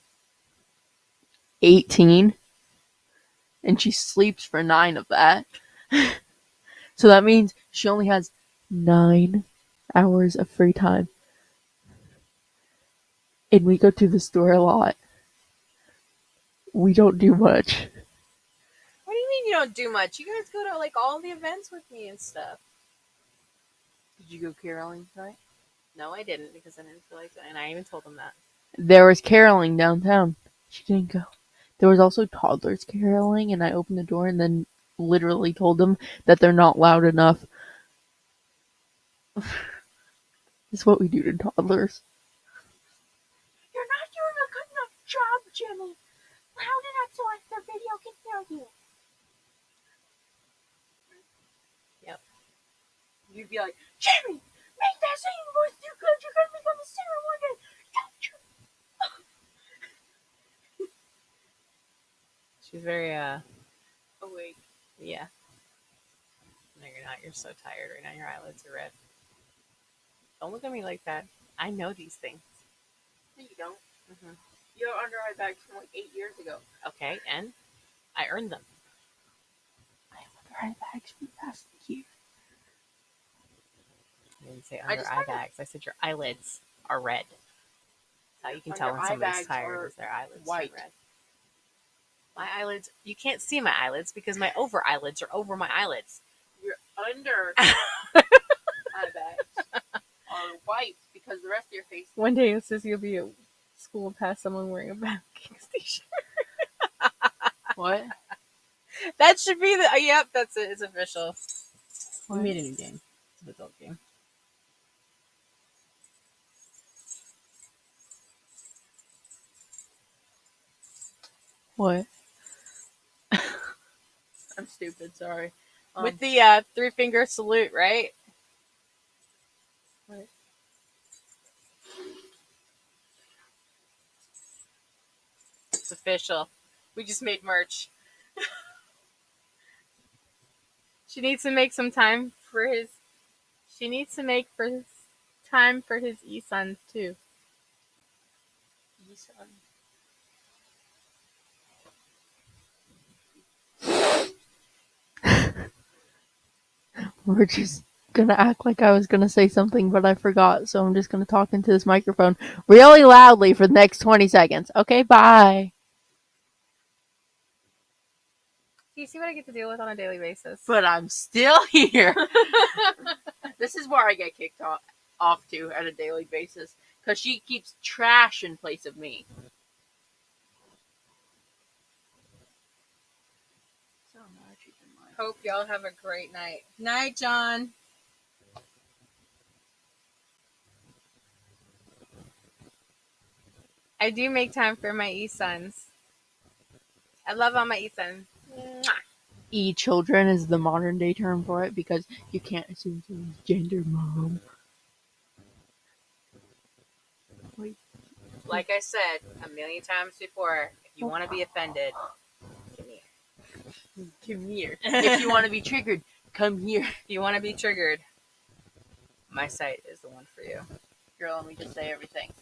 18. And she sleeps for 9 of that. So that means she only has 9 hours of free time. And we go to the store a lot. We don't do much. What do you mean you don't do much? You guys go to like all the events with me and stuff. Did you go caroling tonight? No, I didn't because I didn't feel like it. And I even told them that. There was caroling downtown. She didn't go. There was also toddlers caroling, and I opened the door and then literally told them that they're not loud enough. It's what we do to toddlers. You're not doing a good enough job, Jimmy. Loud enough so the video can hear you. Yep. You'd be like, Jimmy, make that singing voice too good. You're going to become a singer one day. Don't you? She's very, awake. Yeah. No, you're not. You're so tired right now. Your eyelids are red. Don't look at me like that. I know these things. No, you don't. You have under eye bags from like 8 years ago. Okay, and I earned them. I have under eye bags from the past year. I didn't say under eye bags. I said your eyelids are red. You can Under tell when eye somebody's bags tired are as their eyelids white. turn red. My eyelids, you can't see my eyelids because my over eyelids are over my eyelids. Your under eye bags are white because the rest of your face. One day it says you'll be at school and pass someone wearing a BATTLEKINKS t-shirt. What? That should be the. Yep, that's it. It's official. What? We made a new game. It's an adult game. What? I'm stupid. Sorry. With the 3-finger salute, right? What? It's official. We just made merch. She needs to make some time for his. She needs to make time for his e-sons too. E-son. We're just gonna act like I was gonna say something, but I forgot, so I'm just gonna talk into this microphone really loudly for the next 20 seconds. Okay, bye. Do you see what I get to deal with on a daily basis? But I'm still here. This is where I get kicked off to at a daily basis, because she keeps trash in place of me. So much you can like. Hope y'all have a great night. Night, John. I do make time for my e-sons. I love all my e-sons. E-children is the modern day term for it, because you can't assume someone's gender, Mom. Wait. Like I said a million times before, if you want to be offended, come here. Come here. If you want to be triggered, come here. If you want to be triggered, my site is the one for you. Girl, let me just say everything.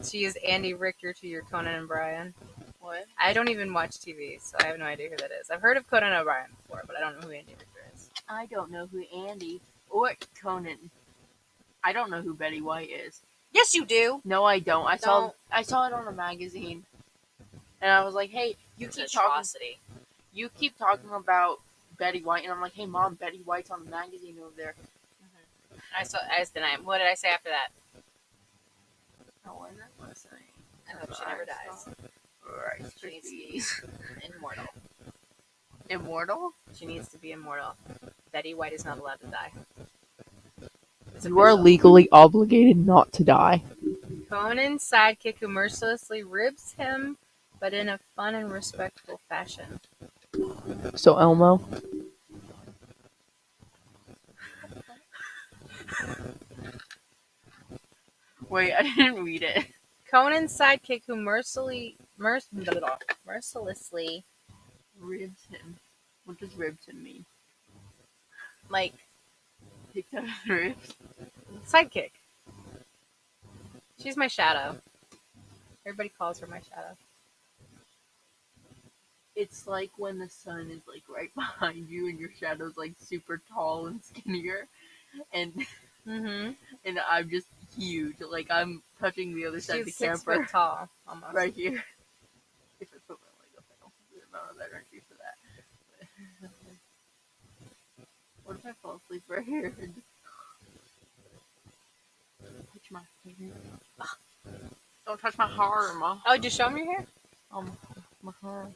She is Andy Richter to your Conan O'Brien. What? I don't even watch TV, so I have no idea who that is. I've heard of Conan O'Brien before, but I don't know who Andy Richter is. I don't know who Andy or Conan. I don't know who Betty White is. Yes, you do. No, I don't. I saw it on a magazine, and I was like, "Hey, you keep talking about Betty White," and I'm like, "Hey, Mom, Betty White's on the magazine over there." What did I say after that? Oh, I'm not listening. I hope she never dies. Right. She needs to be immortal. Immortal? She needs to be immortal. Betty White is not allowed to die. You are legally obligated not to die. Conan's sidekick who mercilessly ribs him, but in a fun and respectful fashion. So Elmo? Wait, I didn't read it. Conan's sidekick who mercilessly Ribs him. What does ribs him mean? like Picked out his ribs? sidekick. She's my shadow. Everybody calls her my shadow. It's like when the sun is like right behind you and your shadow's like super tall and skinnier, and and I'm just huge. Like I'm touching the other side of the She's 6 camper. foot tall, almost. Right here. If I put my leg up, I don't have the amount of energy for that. What if I fall asleep right here and just touch my hair? Don't touch my hair, Ma. Oh, just show me your hair. My hair.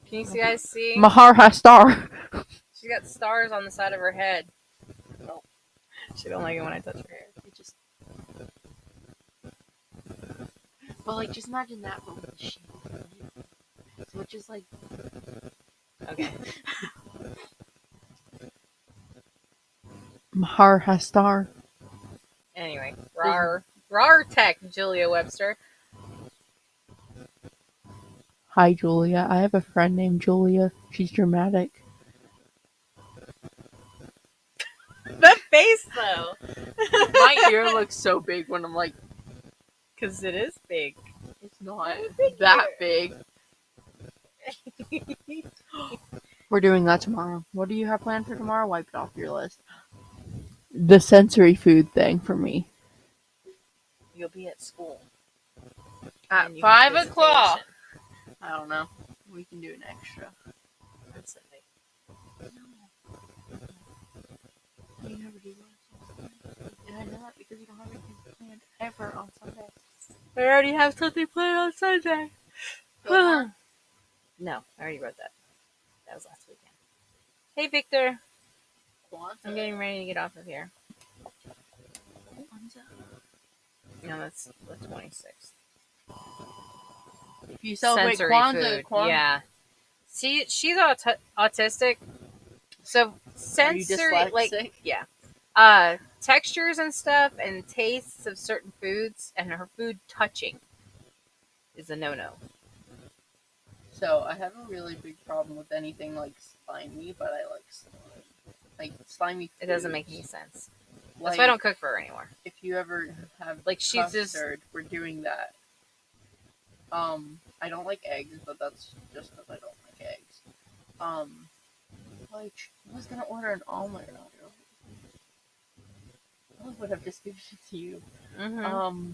Can you guys see? My hair has star. She's got stars on the side of her head. Oh, she don't like it when I touch her hair. It just. But like, just imagine that, but with the shield. So it's just like. Okay. My hair has star. Anyway, rar tech, Julia Webster. Hi, Julia. I have a friend named Julia. She's dramatic. The face, though. My ear looks so big when I'm like, because it is big. It's not that big. We're doing that tomorrow. What do you have planned for tomorrow? Wipe it off your list. The sensory food thing for me. You'll be at school. At And you 5 have o'clock. visitation. I don't know. We can do an extra. On Sunday. You never do that. Did I know that? Because you don't have anything planned ever on Sunday. I already have something planned on Sunday. Fillmore? No, I already wrote that. That was last weekend. Hey, Victor. Kwanzaa. I'm getting ready to get off of here. Kwanzaa. No, that's the 26th. If you celebrate Sensory Kwanzaa, food. Yeah. See, she's autistic. So Are you sensory, like, dyslexic? yeah. Textures and stuff and tastes of certain foods and her food touching is a no-no. So I have a really big problem with anything like slimy, but I like slime. Like slimy foods. It doesn't make any sense. Like, That's why I don't cook for her anymore. if you ever have Like, she's custard, we're doing that. I don't like eggs, but that's just because I don't like eggs. Like, I was gonna order an omelet earlier. I would have just given it to you. Mm-hmm.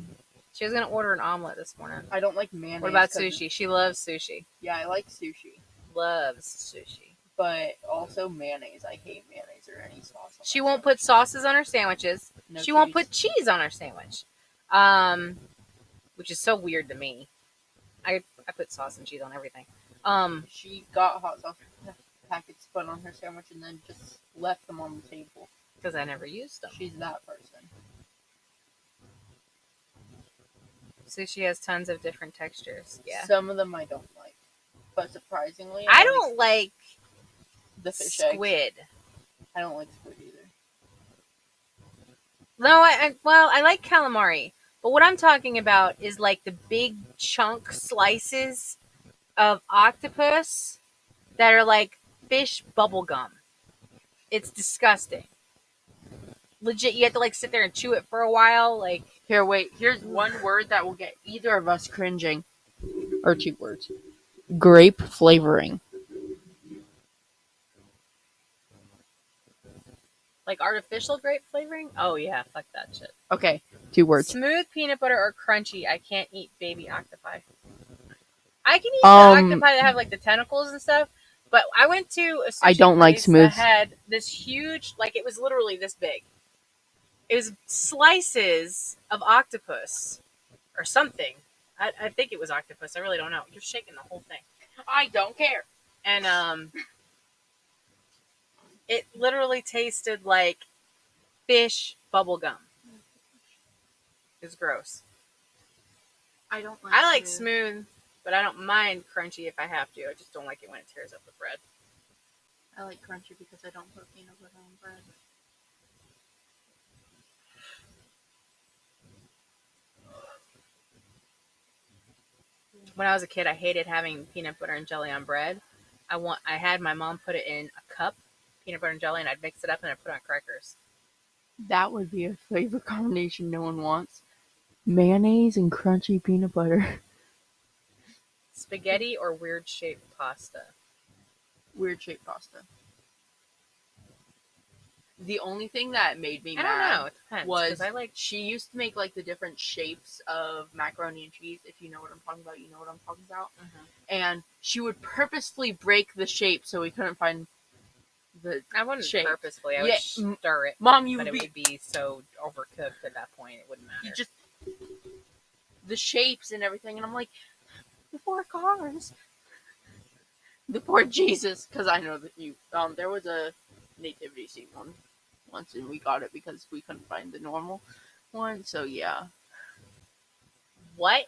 She was gonna order an omelet this morning. I don't like mayonnaise. What about sushi? She loves sushi. Yeah, I like sushi. Loves sushi. But also mayonnaise. I hate mayonnaise or any sauce. She won't put sauces on her sandwiches. No she cheese. won't put cheese on her sandwich. Which is so weird to me. I put sauce and cheese on everything. She got hot sauce packets put on her sandwich and then just left them on the table. Because I never used them. She's that person. Sushi has tons of different textures. Yeah. Some of them I don't like. But surprisingly, I don't like the fish squid. Eggs. I don't like squid either. No, I like calamari. But what I'm talking about is like the big chunk slices of octopus that are like fish bubble gum. It's disgusting. Legit, you have to like sit there and chew it for a while. Like, here, wait. Here's one word that will get either of us cringing. Or 2 words. Grape flavoring. like artificial grape flavoring. Oh yeah, fuck that shit. Okay, 2 words. Smooth peanut butter or crunchy. I can't eat baby octopi. I can eat the octopi that have like the tentacles and stuff. But I went to a sushi I don't like smooth. That had this huge, like it was literally this big. It was slices of octopus or something. I think it was octopus. I really don't know. You're shaking the whole thing. I don't care. And it literally tasted like fish bubble gum. It was gross. I don't like. I like smooth, but I don't mind crunchy if I have to. I just don't like it when it tears up the bread. I like crunchy because I don't put peanut butter on bread. When I was a kid, I hated having peanut butter and jelly on bread. I had my mom put it in a cup, peanut butter and jelly, and I'd mix it up and I'd put it on crackers. That would be a flavor combination no one wants. Mayonnaise and crunchy peanut butter. Spaghetti or weird shaped pasta? Weird shaped pasta. The only thing that made me mad I don't know. It depends, was I like. She used to make like the different shapes of macaroni and cheese. If you know what I'm talking about, you know what I'm talking about. Mm-hmm. And she would purposefully break the shape so we couldn't find the. I wouldn't shape. purposefully. I would stir it. Mom, but it would be so overcooked at that point it wouldn't matter. You just the shapes and everything, and I'm like, the 4 cars. The poor Jesus, because I know that you. There was a nativity scene once, and we got it because we couldn't find the normal one. So yeah. What?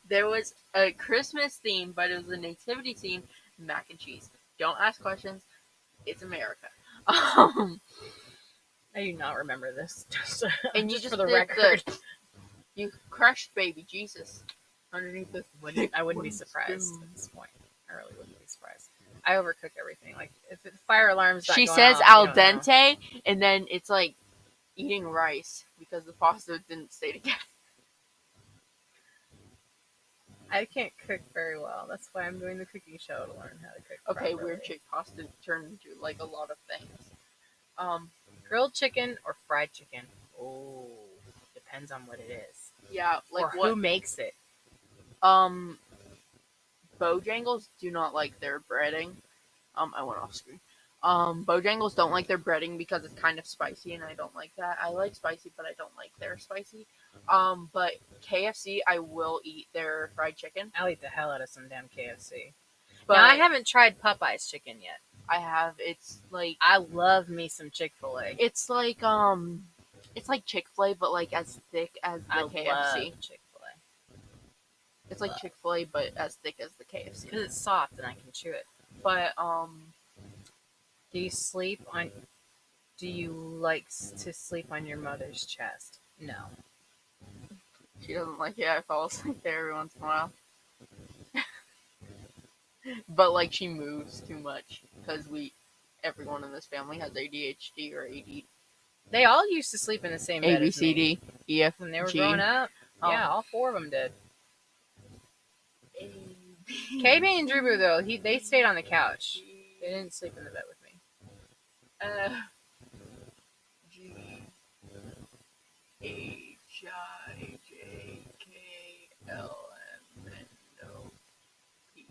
There was a Christmas theme, but it was a nativity theme. Mac and cheese. Don't ask questions. It's America. I do not remember this. And just for the record, you crushed baby Jesus underneath the. I wouldn't be surprised at this point. I really wouldn't be surprised. I overcook everything. Like if the fire alarm's not She going says off, al dente, and then it's like eating rice because the pasta didn't stay together. I can't cook very well. That's why I'm doing the cooking show to learn how to cook. Okay, properly. weird shaped pasta turned into like a lot of things. Grilled chicken or fried chicken? Oh, depends on what it is. Yeah, like or what? who makes it? Bojangles do not like their breading. I went off screen. Bojangles don't like their breading because it's kind of spicy, and I don't like that. I like spicy, but I don't like their spicy. But KFC, I will eat their fried chicken. I'll eat the hell out of some damn KFC. But Now, I haven't tried Popeye's chicken yet. I have. It's like I love me some Chick-fil-A. it's like Chick-fil-A, but like as thick as the I KFC. love Chick-fil-A. It's like Chick-fil-A, but as thick as the KFC. Because it's soft and I can chew it. But Do you sleep on... Do you like to sleep on your mother's chest? No. she doesn't like it. I fall asleep there every once in a while. But like she moves too much because everyone in this family has ADHD or AD. They all used to sleep in the same bed as me. ABCD, EF, When they were G. growing up. Yeah, all 4 of them did. KB and Drew, though, they stayed on the couch. They didn't sleep in the bed with me. G H I J K L M N O P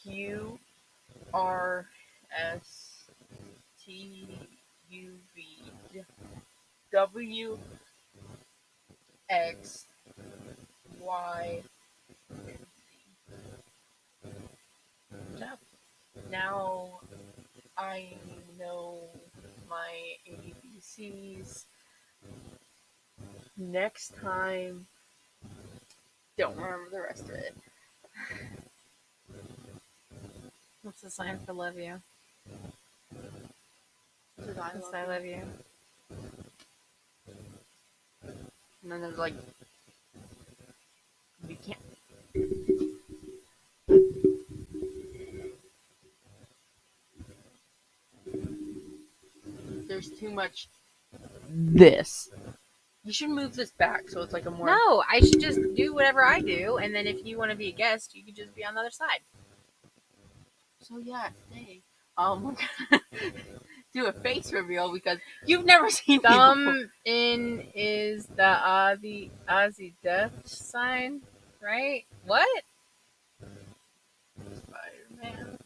Q R S T U V W X Y Z. Now I know my ABCs. Next time, don't remember the rest of it. What's the sign for love you? Because I love you. And then there's like, you can't. There's too much. This. You should move this back so it's like a more. No, I should just do whatever I do, and then if you want to be a guest, you could just be on the other side. So yeah, today, we're gonna do a face reveal because you've never seen me before. Thumb in is the Aussie death sign, right? What? Spider-Man.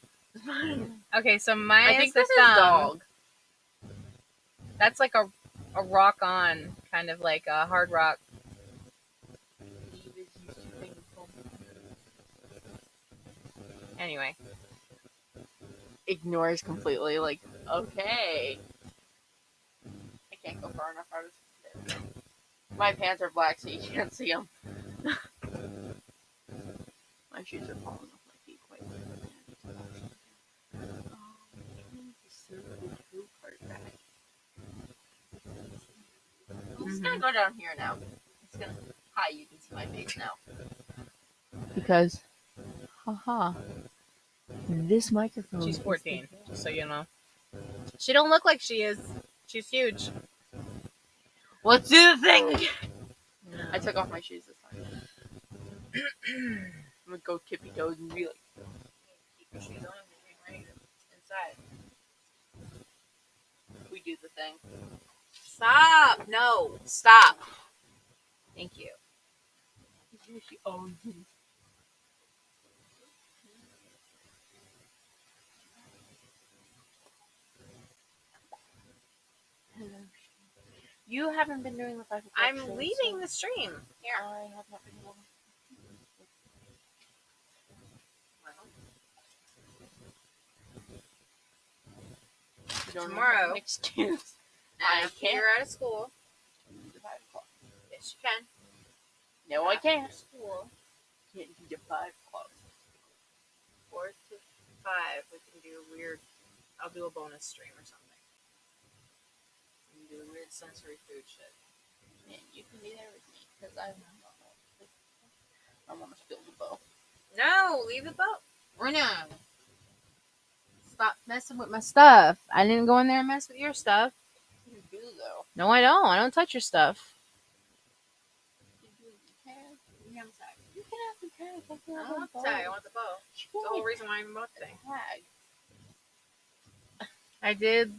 Okay, so mine I think is the this is thumb. dog. That's like a rock on, kind of like a hard rock. Anyway. Ignores completely, like, okay. I can't go far enough out of this. My pants are black, so you can't see them. My shoes are falling off my feet quite quickly. I'm just gonna go down here now. It's gonna. Hi, you can see my face now. Because, haha, this microphone. She's 14, just so you know. She don't look like she is. She's huge. Let's do the thing again. I took off my shoes this time. I'm gonna go tippy toes and be like, keep your shoes on and right inside. We do the thing. Stop! No, stop. Thank you. You haven't been doing the 5 o'clock I'm show, leaving so the stream. Here. I have not been doing Tomorrow. Excuse. After you're out of school. Yes, you can. No, I can't. School. Can't do the 5 o'clock. 4 to 5. We can do a weird. I'll do a bonus stream or something. We can do weird sensory food shit. Man, you can be there with me because I want to spill the bow. No, leave the boat. Or no. Stop messing with my stuff. I didn't go in there and mess with your stuff. You do though. No, I don't. I don't touch your stuff. You can have the tag. I don't want the tag. I want the bow. That's the whole reason why I even bought the thing. I did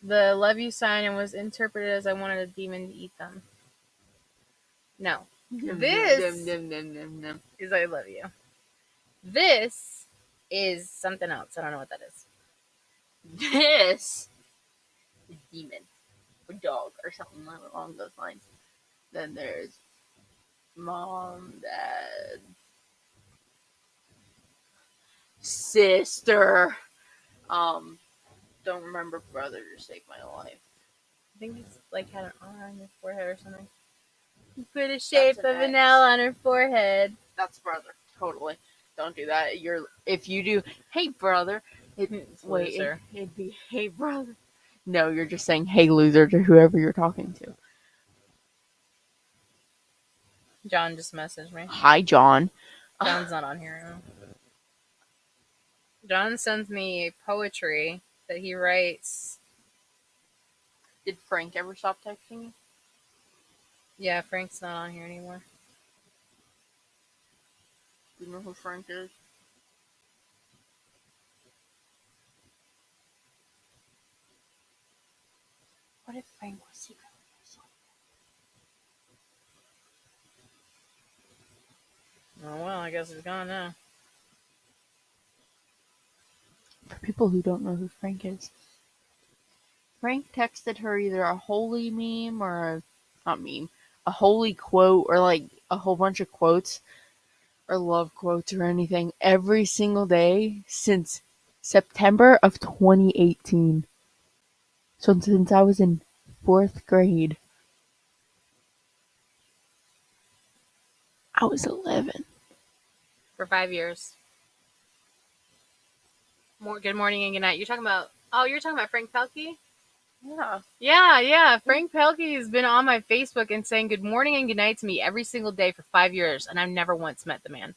the love you sign and was interpreted as I wanted a demon to eat them. No. This is I love you. This is something else. I don't know what that is. This is demon or dog or something along those lines. Then there's mom, dad, sister. Don't remember brother to save my life. I think it's like had an R on your forehead or something. You put a shape of an L on her forehead. That's brother. Totally. Don't do that. If you do, hey brother. Loser. It'd be hey brother. No, you're just saying hey loser to whoever you're talking to. John just messaged me. Hi John. John's not on here. John sends me poetry that he writes. Did Frank ever stop texting you? Yeah, Frank's not on here anymore. Do you know who Frank is? What if Frank was secretly Oh well, I guess he's gone now. For people who don't know who Frank is, Frank texted her either a holy meme or a holy quote or like a whole bunch of quotes or love quotes or anything every single day since September of 2018. So since I was in 4th grade, I was 11. For 5 years. Good morning and good night. You're talking about Frank Pelkey? Yeah. Yeah. Frank Pelkey has been on my Facebook and saying good morning and good night to me every single day for 5 years, and I've never once met the man.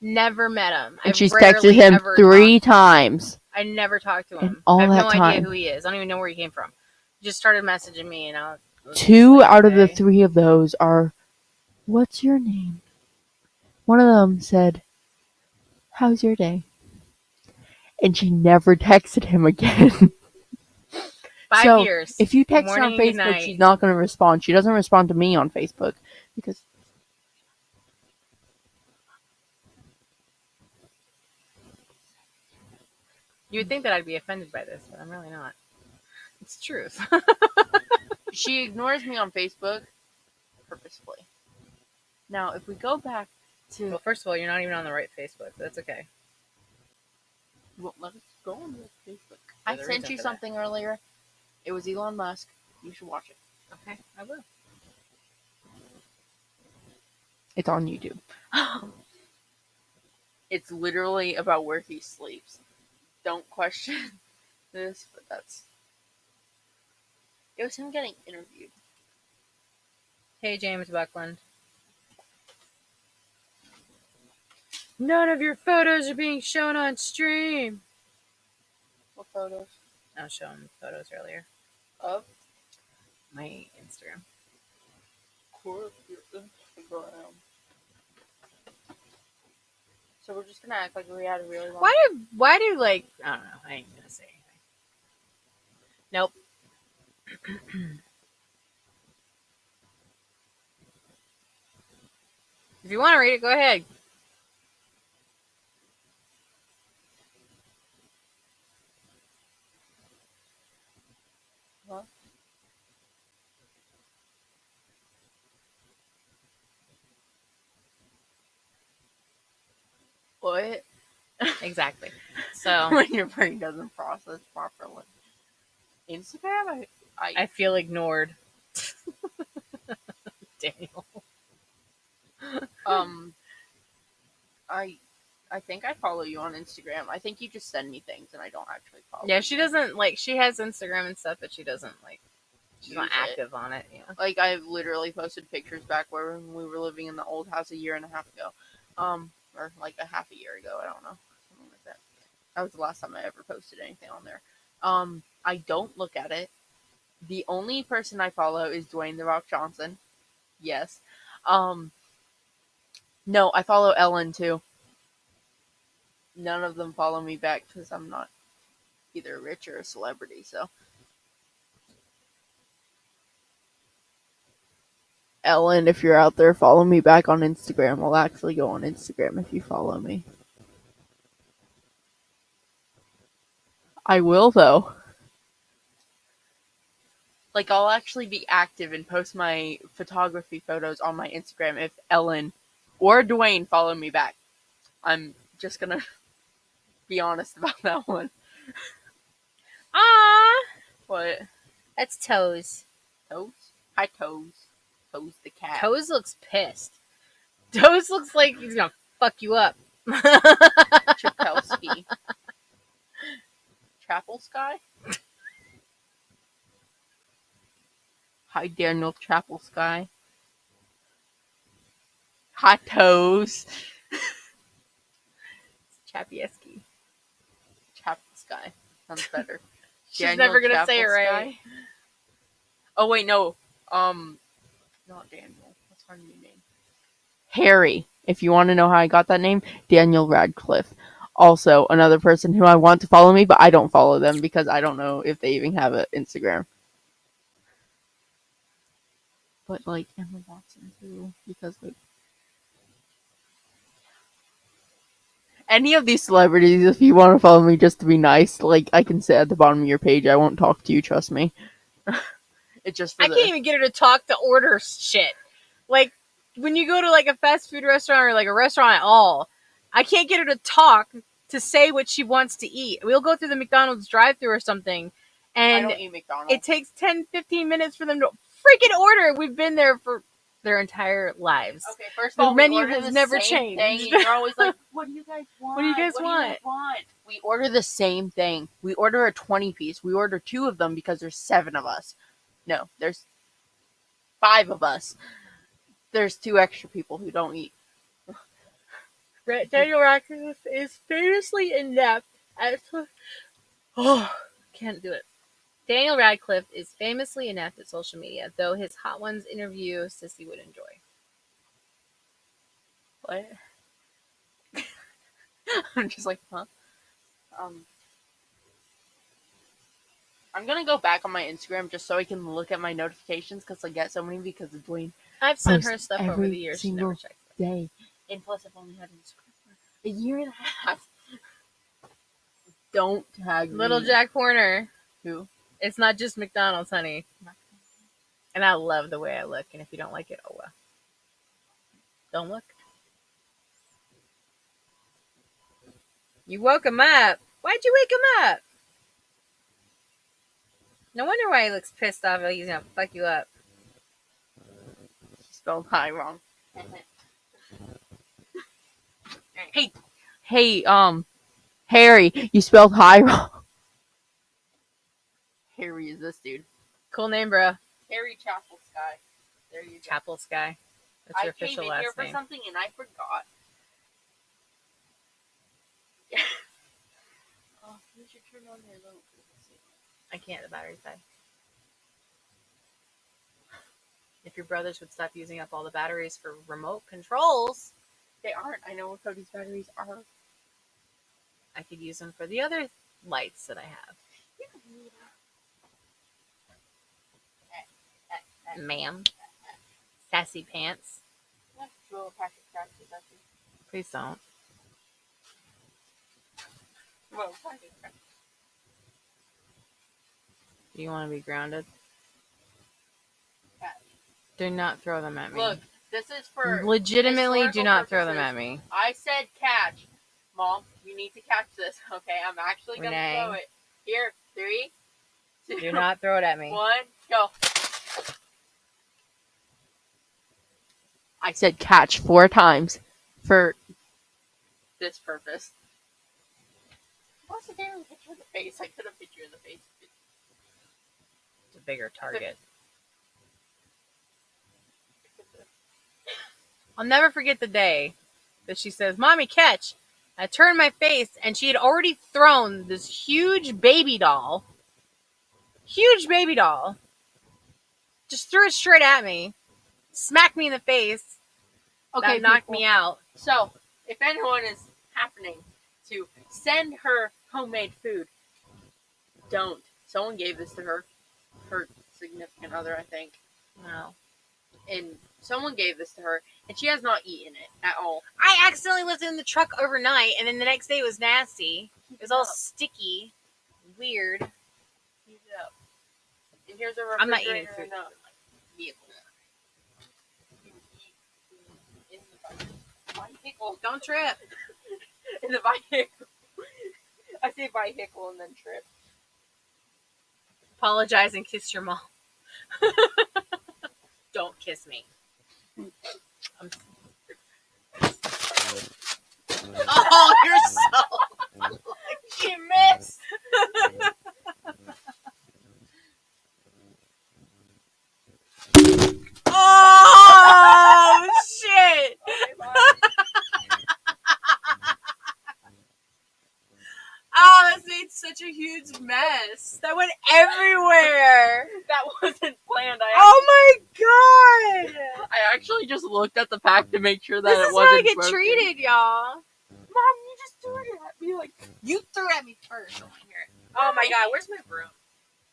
Never met him. And she's texted him 3 times. I never talked to him. And all I have that no time. idea who he is. I don't even know where he came from. He just started messaging me, and I was 2 out of the 3 of those are, what's your name? One of them said, how's your day? And she never texted him again. 5 years. If you text her on Facebook, she's not going to respond. She doesn't respond to me on Facebook because you would think that I'd be offended by this, but I'm really not. It's truth. she ignores me on Facebook purposefully. Now, if we go back to... Well, first of all, you're not even on the right Facebook. That's okay. You won't let us go on the Facebook. I sent you something earlier. It was Elon Musk. You should watch it. Okay, I will. It's on YouTube. It's literally about where he sleeps. Don't question this, but that's... It was him getting interviewed. Hey, James Buckland. None of your photos are being shown on stream. What photos? I was showing photos earlier. Of? My Instagram. Of course, your Instagram. So we're just gonna act like we had a really long... Why do like... I don't know. I ain't gonna say anything. Nope. If you want to read it, go ahead. Huh? What? Exactly. So when your brain doesn't process properly. Instagram? I feel ignored. Daniel. I think I follow you on Instagram. I think you just send me things and I don't actually follow. Yeah, she doesn't like. She has Instagram and stuff, but she doesn't like. She's not active on it. Yeah. Like I've literally posted pictures back when we were living in the old house a year and a half ago, or like a half a year ago. I don't know, something like that. That was the last time I ever posted anything on there. I don't look at it. The only person I follow is Dwayne The Rock Johnson. Yes. No, I follow Ellen too. None of them follow me back because I'm not either rich or a celebrity, so. Ellen, if you're out there, follow me back on Instagram. I'll actually go on Instagram if you follow me. I will, though. Like, I'll actually be active and post my photography photos on my Instagram if Ellen or Dwayne follow me back. I'm just gonna be honest about that one. Ah, What? that's Toes. Toes? Hi, Toes. Toes the cat. Toes looks pissed. Toes looks like he's gonna fuck you up. Chapelski. Chapel Sky? Hi, Daniel Chapel Sky. Hi, Toes. Chapieski. Chapel Sky. Sounds better. She's Daniel never gonna Chapel say it right. Sky? Oh, wait, no. Not Daniel. What's her new name? Harry. If you want to know how I got that name, Daniel Radcliffe. Also, another person who I want to follow me, but I don't follow them because I don't know if they even have an Instagram. But, like, Emma Watson, too. Because, like, any of these celebrities, if you want to follow me just to be nice, like, I can sit at the bottom of your page. I won't talk to you, trust me. It's just for I can't even get her to talk to order shit. Like, when you go to, like, a fast food restaurant or, like, a restaurant at all, I can't get her to talk to say what she wants to eat. We'll go through the McDonald's drive-thru or something, I and don't eat McDonald's. it takes 10-15 minutes for them to freaking order. We've been there for their entire lives. Okay, first of The all, menu we order has the never same changed. thing, and you're always like, "What do you guys want? What do you guys want?" We order the same thing. We order a 20-piece. We order 2 of them because there's 7 of us. No, there's 5 of us. There's 2 extra people who don't eat. Daniel Radcliffe is famously inept at... Oh, can't do it. Daniel Radcliffe is famously inept at social media, though his Hot Ones interview Sissy would enjoy. What? I'm just like, huh? I'm gonna go back on my Instagram just so I can look at my notifications because I get so many because of Dwayne. I've sent her Post stuff over every the years. She never checks it. day. And plus, I've only had Instagram for a year and a half. Don't tag me. Little Jack Horner. Who? It's not just McDonald's, honey. And I love the way I look. And if you don't like it, oh well. Don't look. You woke him up. Why'd you wake him up? No wonder why he looks pissed off. Like he's gonna fuck you up. She spelled hi wrong. Hey, Harry, you spelled hi wrong. Harry is this dude. Cool name, bro. Harry Chapel Sky. There you go. Chapel Sky. That's your official I came in last here name. for something and I forgot. Oh, you should turn on your little. I can't. The battery's dead. If your brothers would stop using up all the batteries for remote controls. They aren't. I know what Cody's batteries are. I could use them for the other lights that I have. Ma'am. Sassy pants. Please don't. Do you want to be grounded? Do not throw them at me. Look, this is for legitimately do not throw them purposes. at me. I said catch. Mom, you need to catch this. Okay, I'm actually going to throw it. Here, 3, 2, Do not throw it at me. 1, go. I said catch 4 times for this purpose. What's the damn picture of the face? I could have picture of the face. It's a bigger target. I'll never forget the day that she says, "Mommy, catch." I turned my face and she had already thrown this huge baby doll. Just threw it straight at me. Smacked me in the face. Okay, that knocked me out. So, if anyone is happening to send her homemade food, don't. Someone gave this to her. Her significant other, I think. No. and someone gave this to her, and she has not eaten it at all. I accidentally was in the truck overnight, and then the next day it was nasty. It was all sticky, weird. Heat it up. And here's a I'm refrigerator. not eating food. in the vehicle. In the vehicle. Don't trip. In the vehicle. I say vehicle and then trip. Apologize and kiss your mom. Don't kiss me. Oh, you're so. She missed. Oh shit! Oh, this made such a huge mess. That went everywhere. That wasn't planned. Oh my god! I actually just looked at the pack to make sure that This it is wasn't how I get broken. treated, y'all. Mom, you just threw it at me like You threw at me first. Oh my god, where's my broom?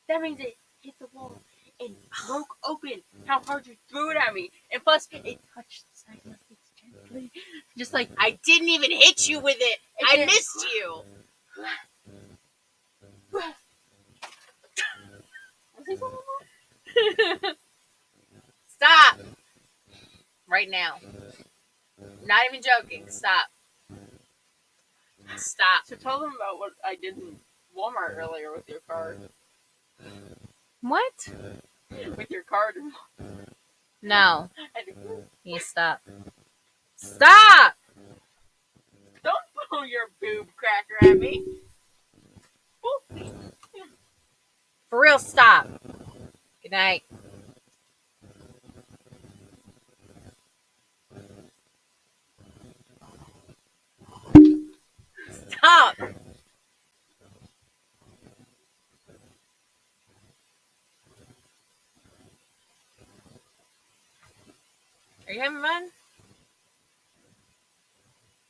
that means it hit the wall and broke open. How hard you threw it at me, and plus it touched the side of my face gently, just like I didn't even hit you with it. I did. missed you. Stop. Right now. Not even joking. Stop. Stop. So tell them about what I did in Walmart earlier with your card. What? With your card. No. I did- You stop. Stop! Don't throw your boob cracker at me. For real, stop. Good night. Stop! Are you having fun?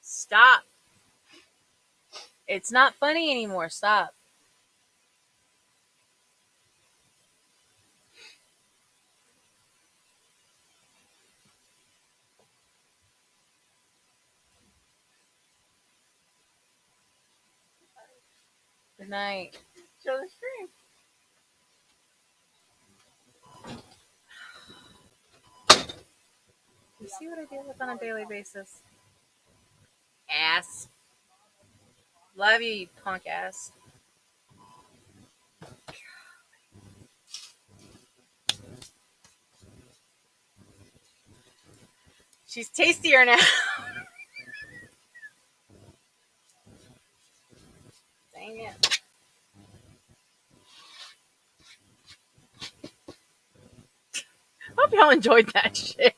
Stop. It's not funny anymore. Stop. Good night. Show the screen. You see what I deal with on a daily basis? Ass. Love you, you punk ass. She's tastier now. Dang it. Hope y'all enjoyed that shit.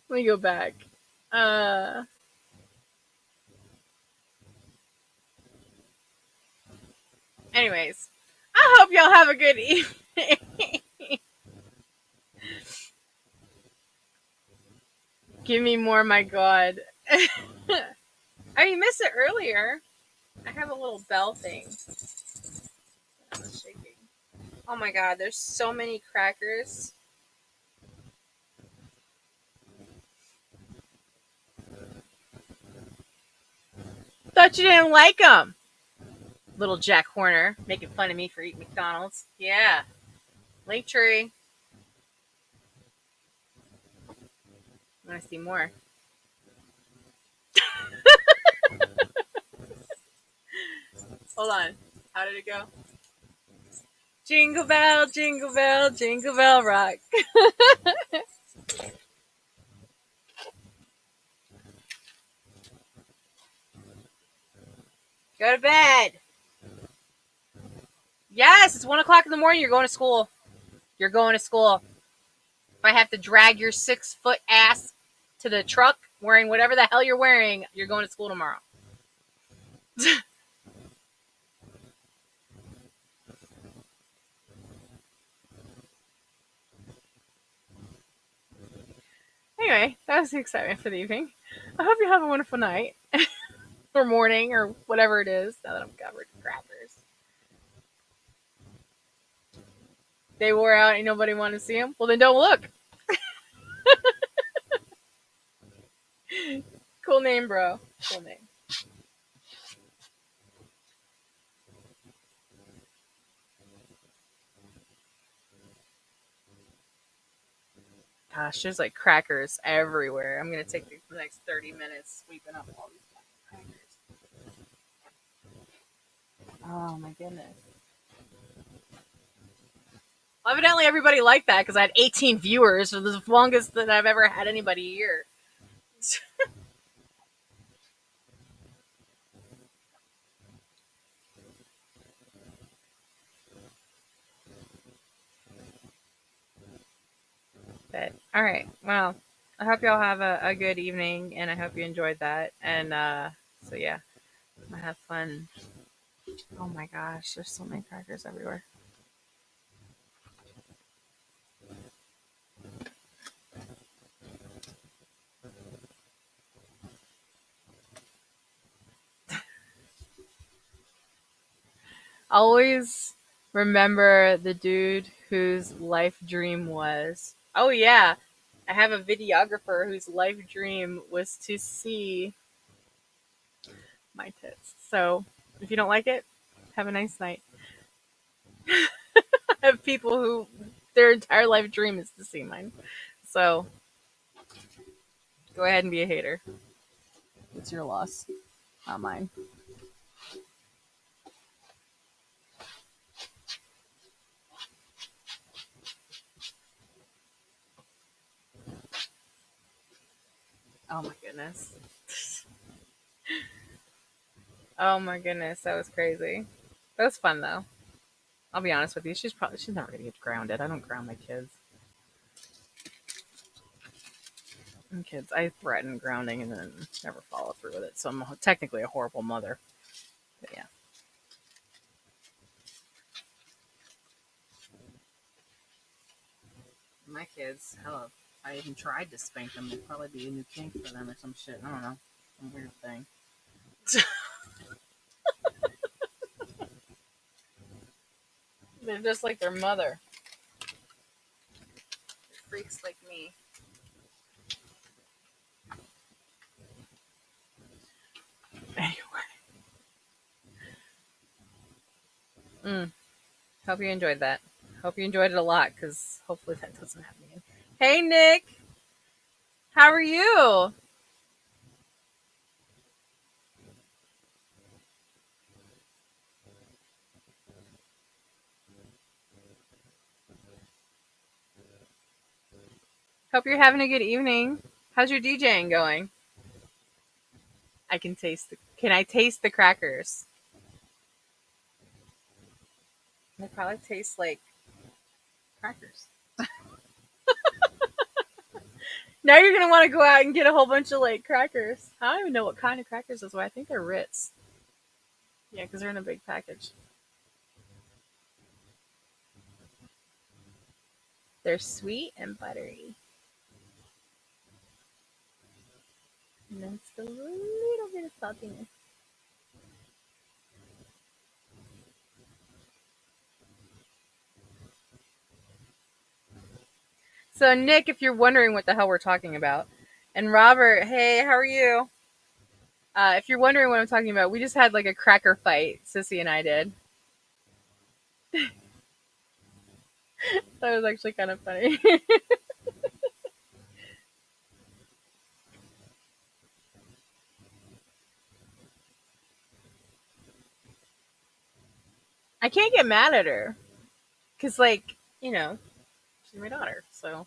Let me go back. Anyways, I hope y'all have a good evening. Give me more, my god. Oh, you missed it earlier. I have a little bell thing. I was shaking. Oh my god, there's so many crackers. Thought you didn't like them. Little Jack Horner making fun of me for eating McDonald's. Yeah. Linktree. I want to see more. Hold on. How did it go? Jingle bell, jingle bell rock. Go to bed. Yes, it's 1 o'clock in the morning. You're going to school. You're going to school. If I have to drag your 6-foot ass to the truck wearing whatever the hell you're wearing, you're going to school tomorrow. Anyway, that was the excitement for the evening. I hope you have a wonderful night. Or morning, or whatever it is, now that I'm covered in crackers. They wore out and nobody wanted to see them. Well, then don't look. Cool name, bro. Cool name. Gosh, there's like crackers everywhere. I'm gonna take the next 30 minutes sweeping up all these crackers. Oh my goodness. Well, evidently everybody liked that because I had 18 viewers for the longest that I've ever had anybody here. But all right, well, I hope y'all have a good evening, and I hope you enjoyed that. And so yeah, I have fun. Oh my gosh, there's so many crackers everywhere. Always remember the dude whose life dream was. Oh yeah, I have a videographer whose life dream was to see my tits. So if you don't like it, have a nice night. I have people who their entire life dream is to see mine. So go ahead and be a hater. It's your loss, not mine. Oh my goodness. Oh my goodness, that was crazy. That was fun though. I'll be honest with you. She's never gonna get grounded. I don't ground my kids. And kids, I threaten grounding and then never follow through with it. So I'm technically a horrible mother. But yeah, my kids. Hello. I even tried to spank them. It'd probably be a new kink for them or some shit. I don't know. Some weird thing. They're just like their mother. Freaks like me. Anyway. Hope you enjoyed that. Hope you enjoyed it a lot because hopefully that doesn't happen again. Hey, Nick. How are you? Hope you're having a good evening. How's your DJing going? I can taste the. Can I taste the crackers? They probably taste like crackers. Now you're gonna want to go out and get a whole bunch of like crackers. I don't even know what kind of crackers this were. I think they're Ritz. Yeah, because they're in a big package. They're sweet and buttery. And then just a little bit of saltiness. So, Nick, if you're wondering what the hell we're talking about, and Robert, hey, how are you? If you're wondering what I'm talking about, we just had like a cracker fight, Sissy and I did. That was actually kind of funny. I can't get mad at her because, like, you know, she's my daughter. So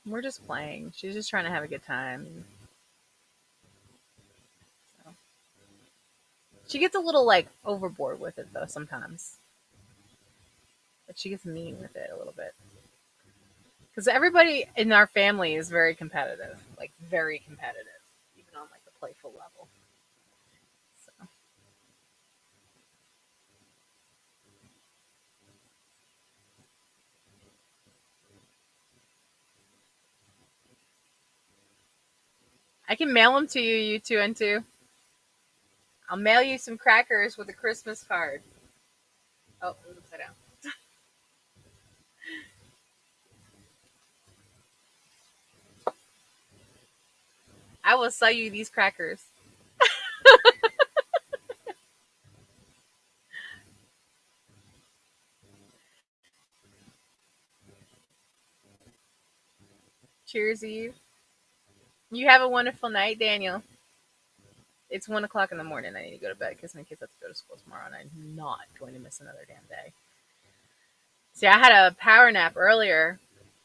we're just playing. She's just trying to have a good time. So. She gets a little like overboard with it though sometimes. But she gets mean with it a little bit. Because everybody in our family is very competitive, like very competitive, even on like a playful level. So I can mail them to you, you two and two. I'll mail you some crackers with a Christmas card. Oh, it was upside down. I will sell you these crackers. Cheers, Eve. You have a wonderful night, Daniel. It's 1 o'clock in the morning. I need to go to bed because my kids have to go to school tomorrow, and I'm not going to miss another damn day. See, I had a power nap earlier,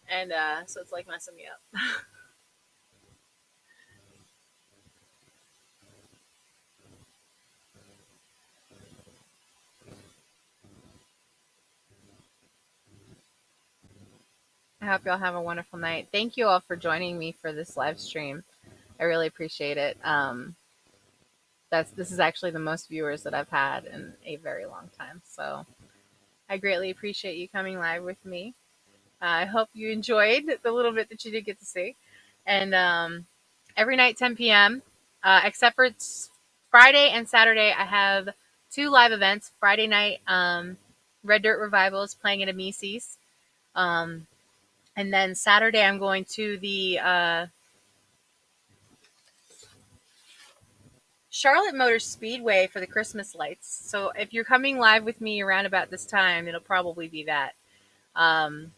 and so it's like messing me up. I hope y'all have a wonderful night. Thank you all for joining me for this live stream. I really appreciate it. This is actually the most viewers that I've had in a very long time. So I greatly appreciate you coming live with me. I hope you enjoyed the little bit that you did get to see. And every night, 10 p.m., except for Friday and Saturday, I have 2 live events. Friday night, Red Dirt Revival is playing at a Macy's. And then Saturday, I'm going to the Charlotte Motor Speedway for the Christmas lights. So if you're coming live with me around about this time, it'll probably be that. I'm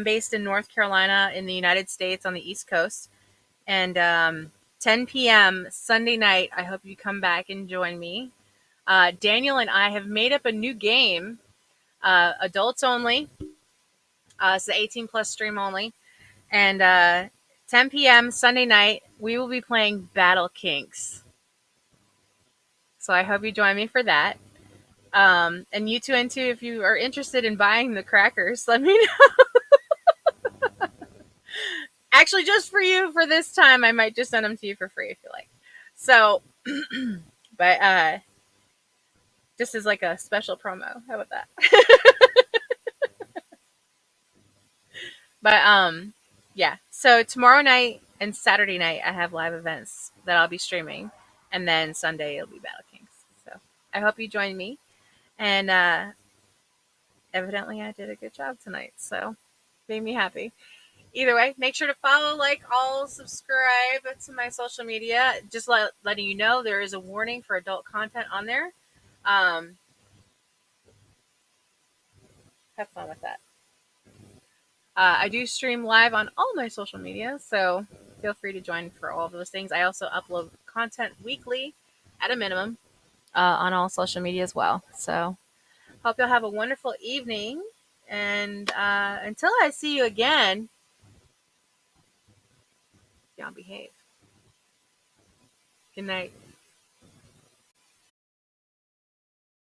based in North Carolina in the United States on the East Coast. And 10 p.m. Sunday night, I hope you come back and join me. Daniel and I have made up a new game, adults only. It's the 18 plus stream only. And 10 p.m. Sunday night, we will be playing BATTLEKINKS. So I hope you join me for that. And you two, and two, if you are interested in buying the crackers, let me know. Actually, just for you for this time, I might just send them to you for free if you like. So, but just as like a special promo. How about that? But yeah. So tomorrow night and Saturday night, I have live events that I'll be streaming, and then Sunday it'll be BATTLEKINKS. So I hope you join me. And evidently, I did a good job tonight, so made me happy. Either way, make sure to follow, like, all, subscribe to my social media. Just letting you know there is a warning for adult content on there. Have fun with that. I do stream live on all my social media, so feel free to join for all of those things. I also upload content weekly at a minimum on all social media as well. So hope you'll have a wonderful evening. And until I see you again, y'all behave. Good night.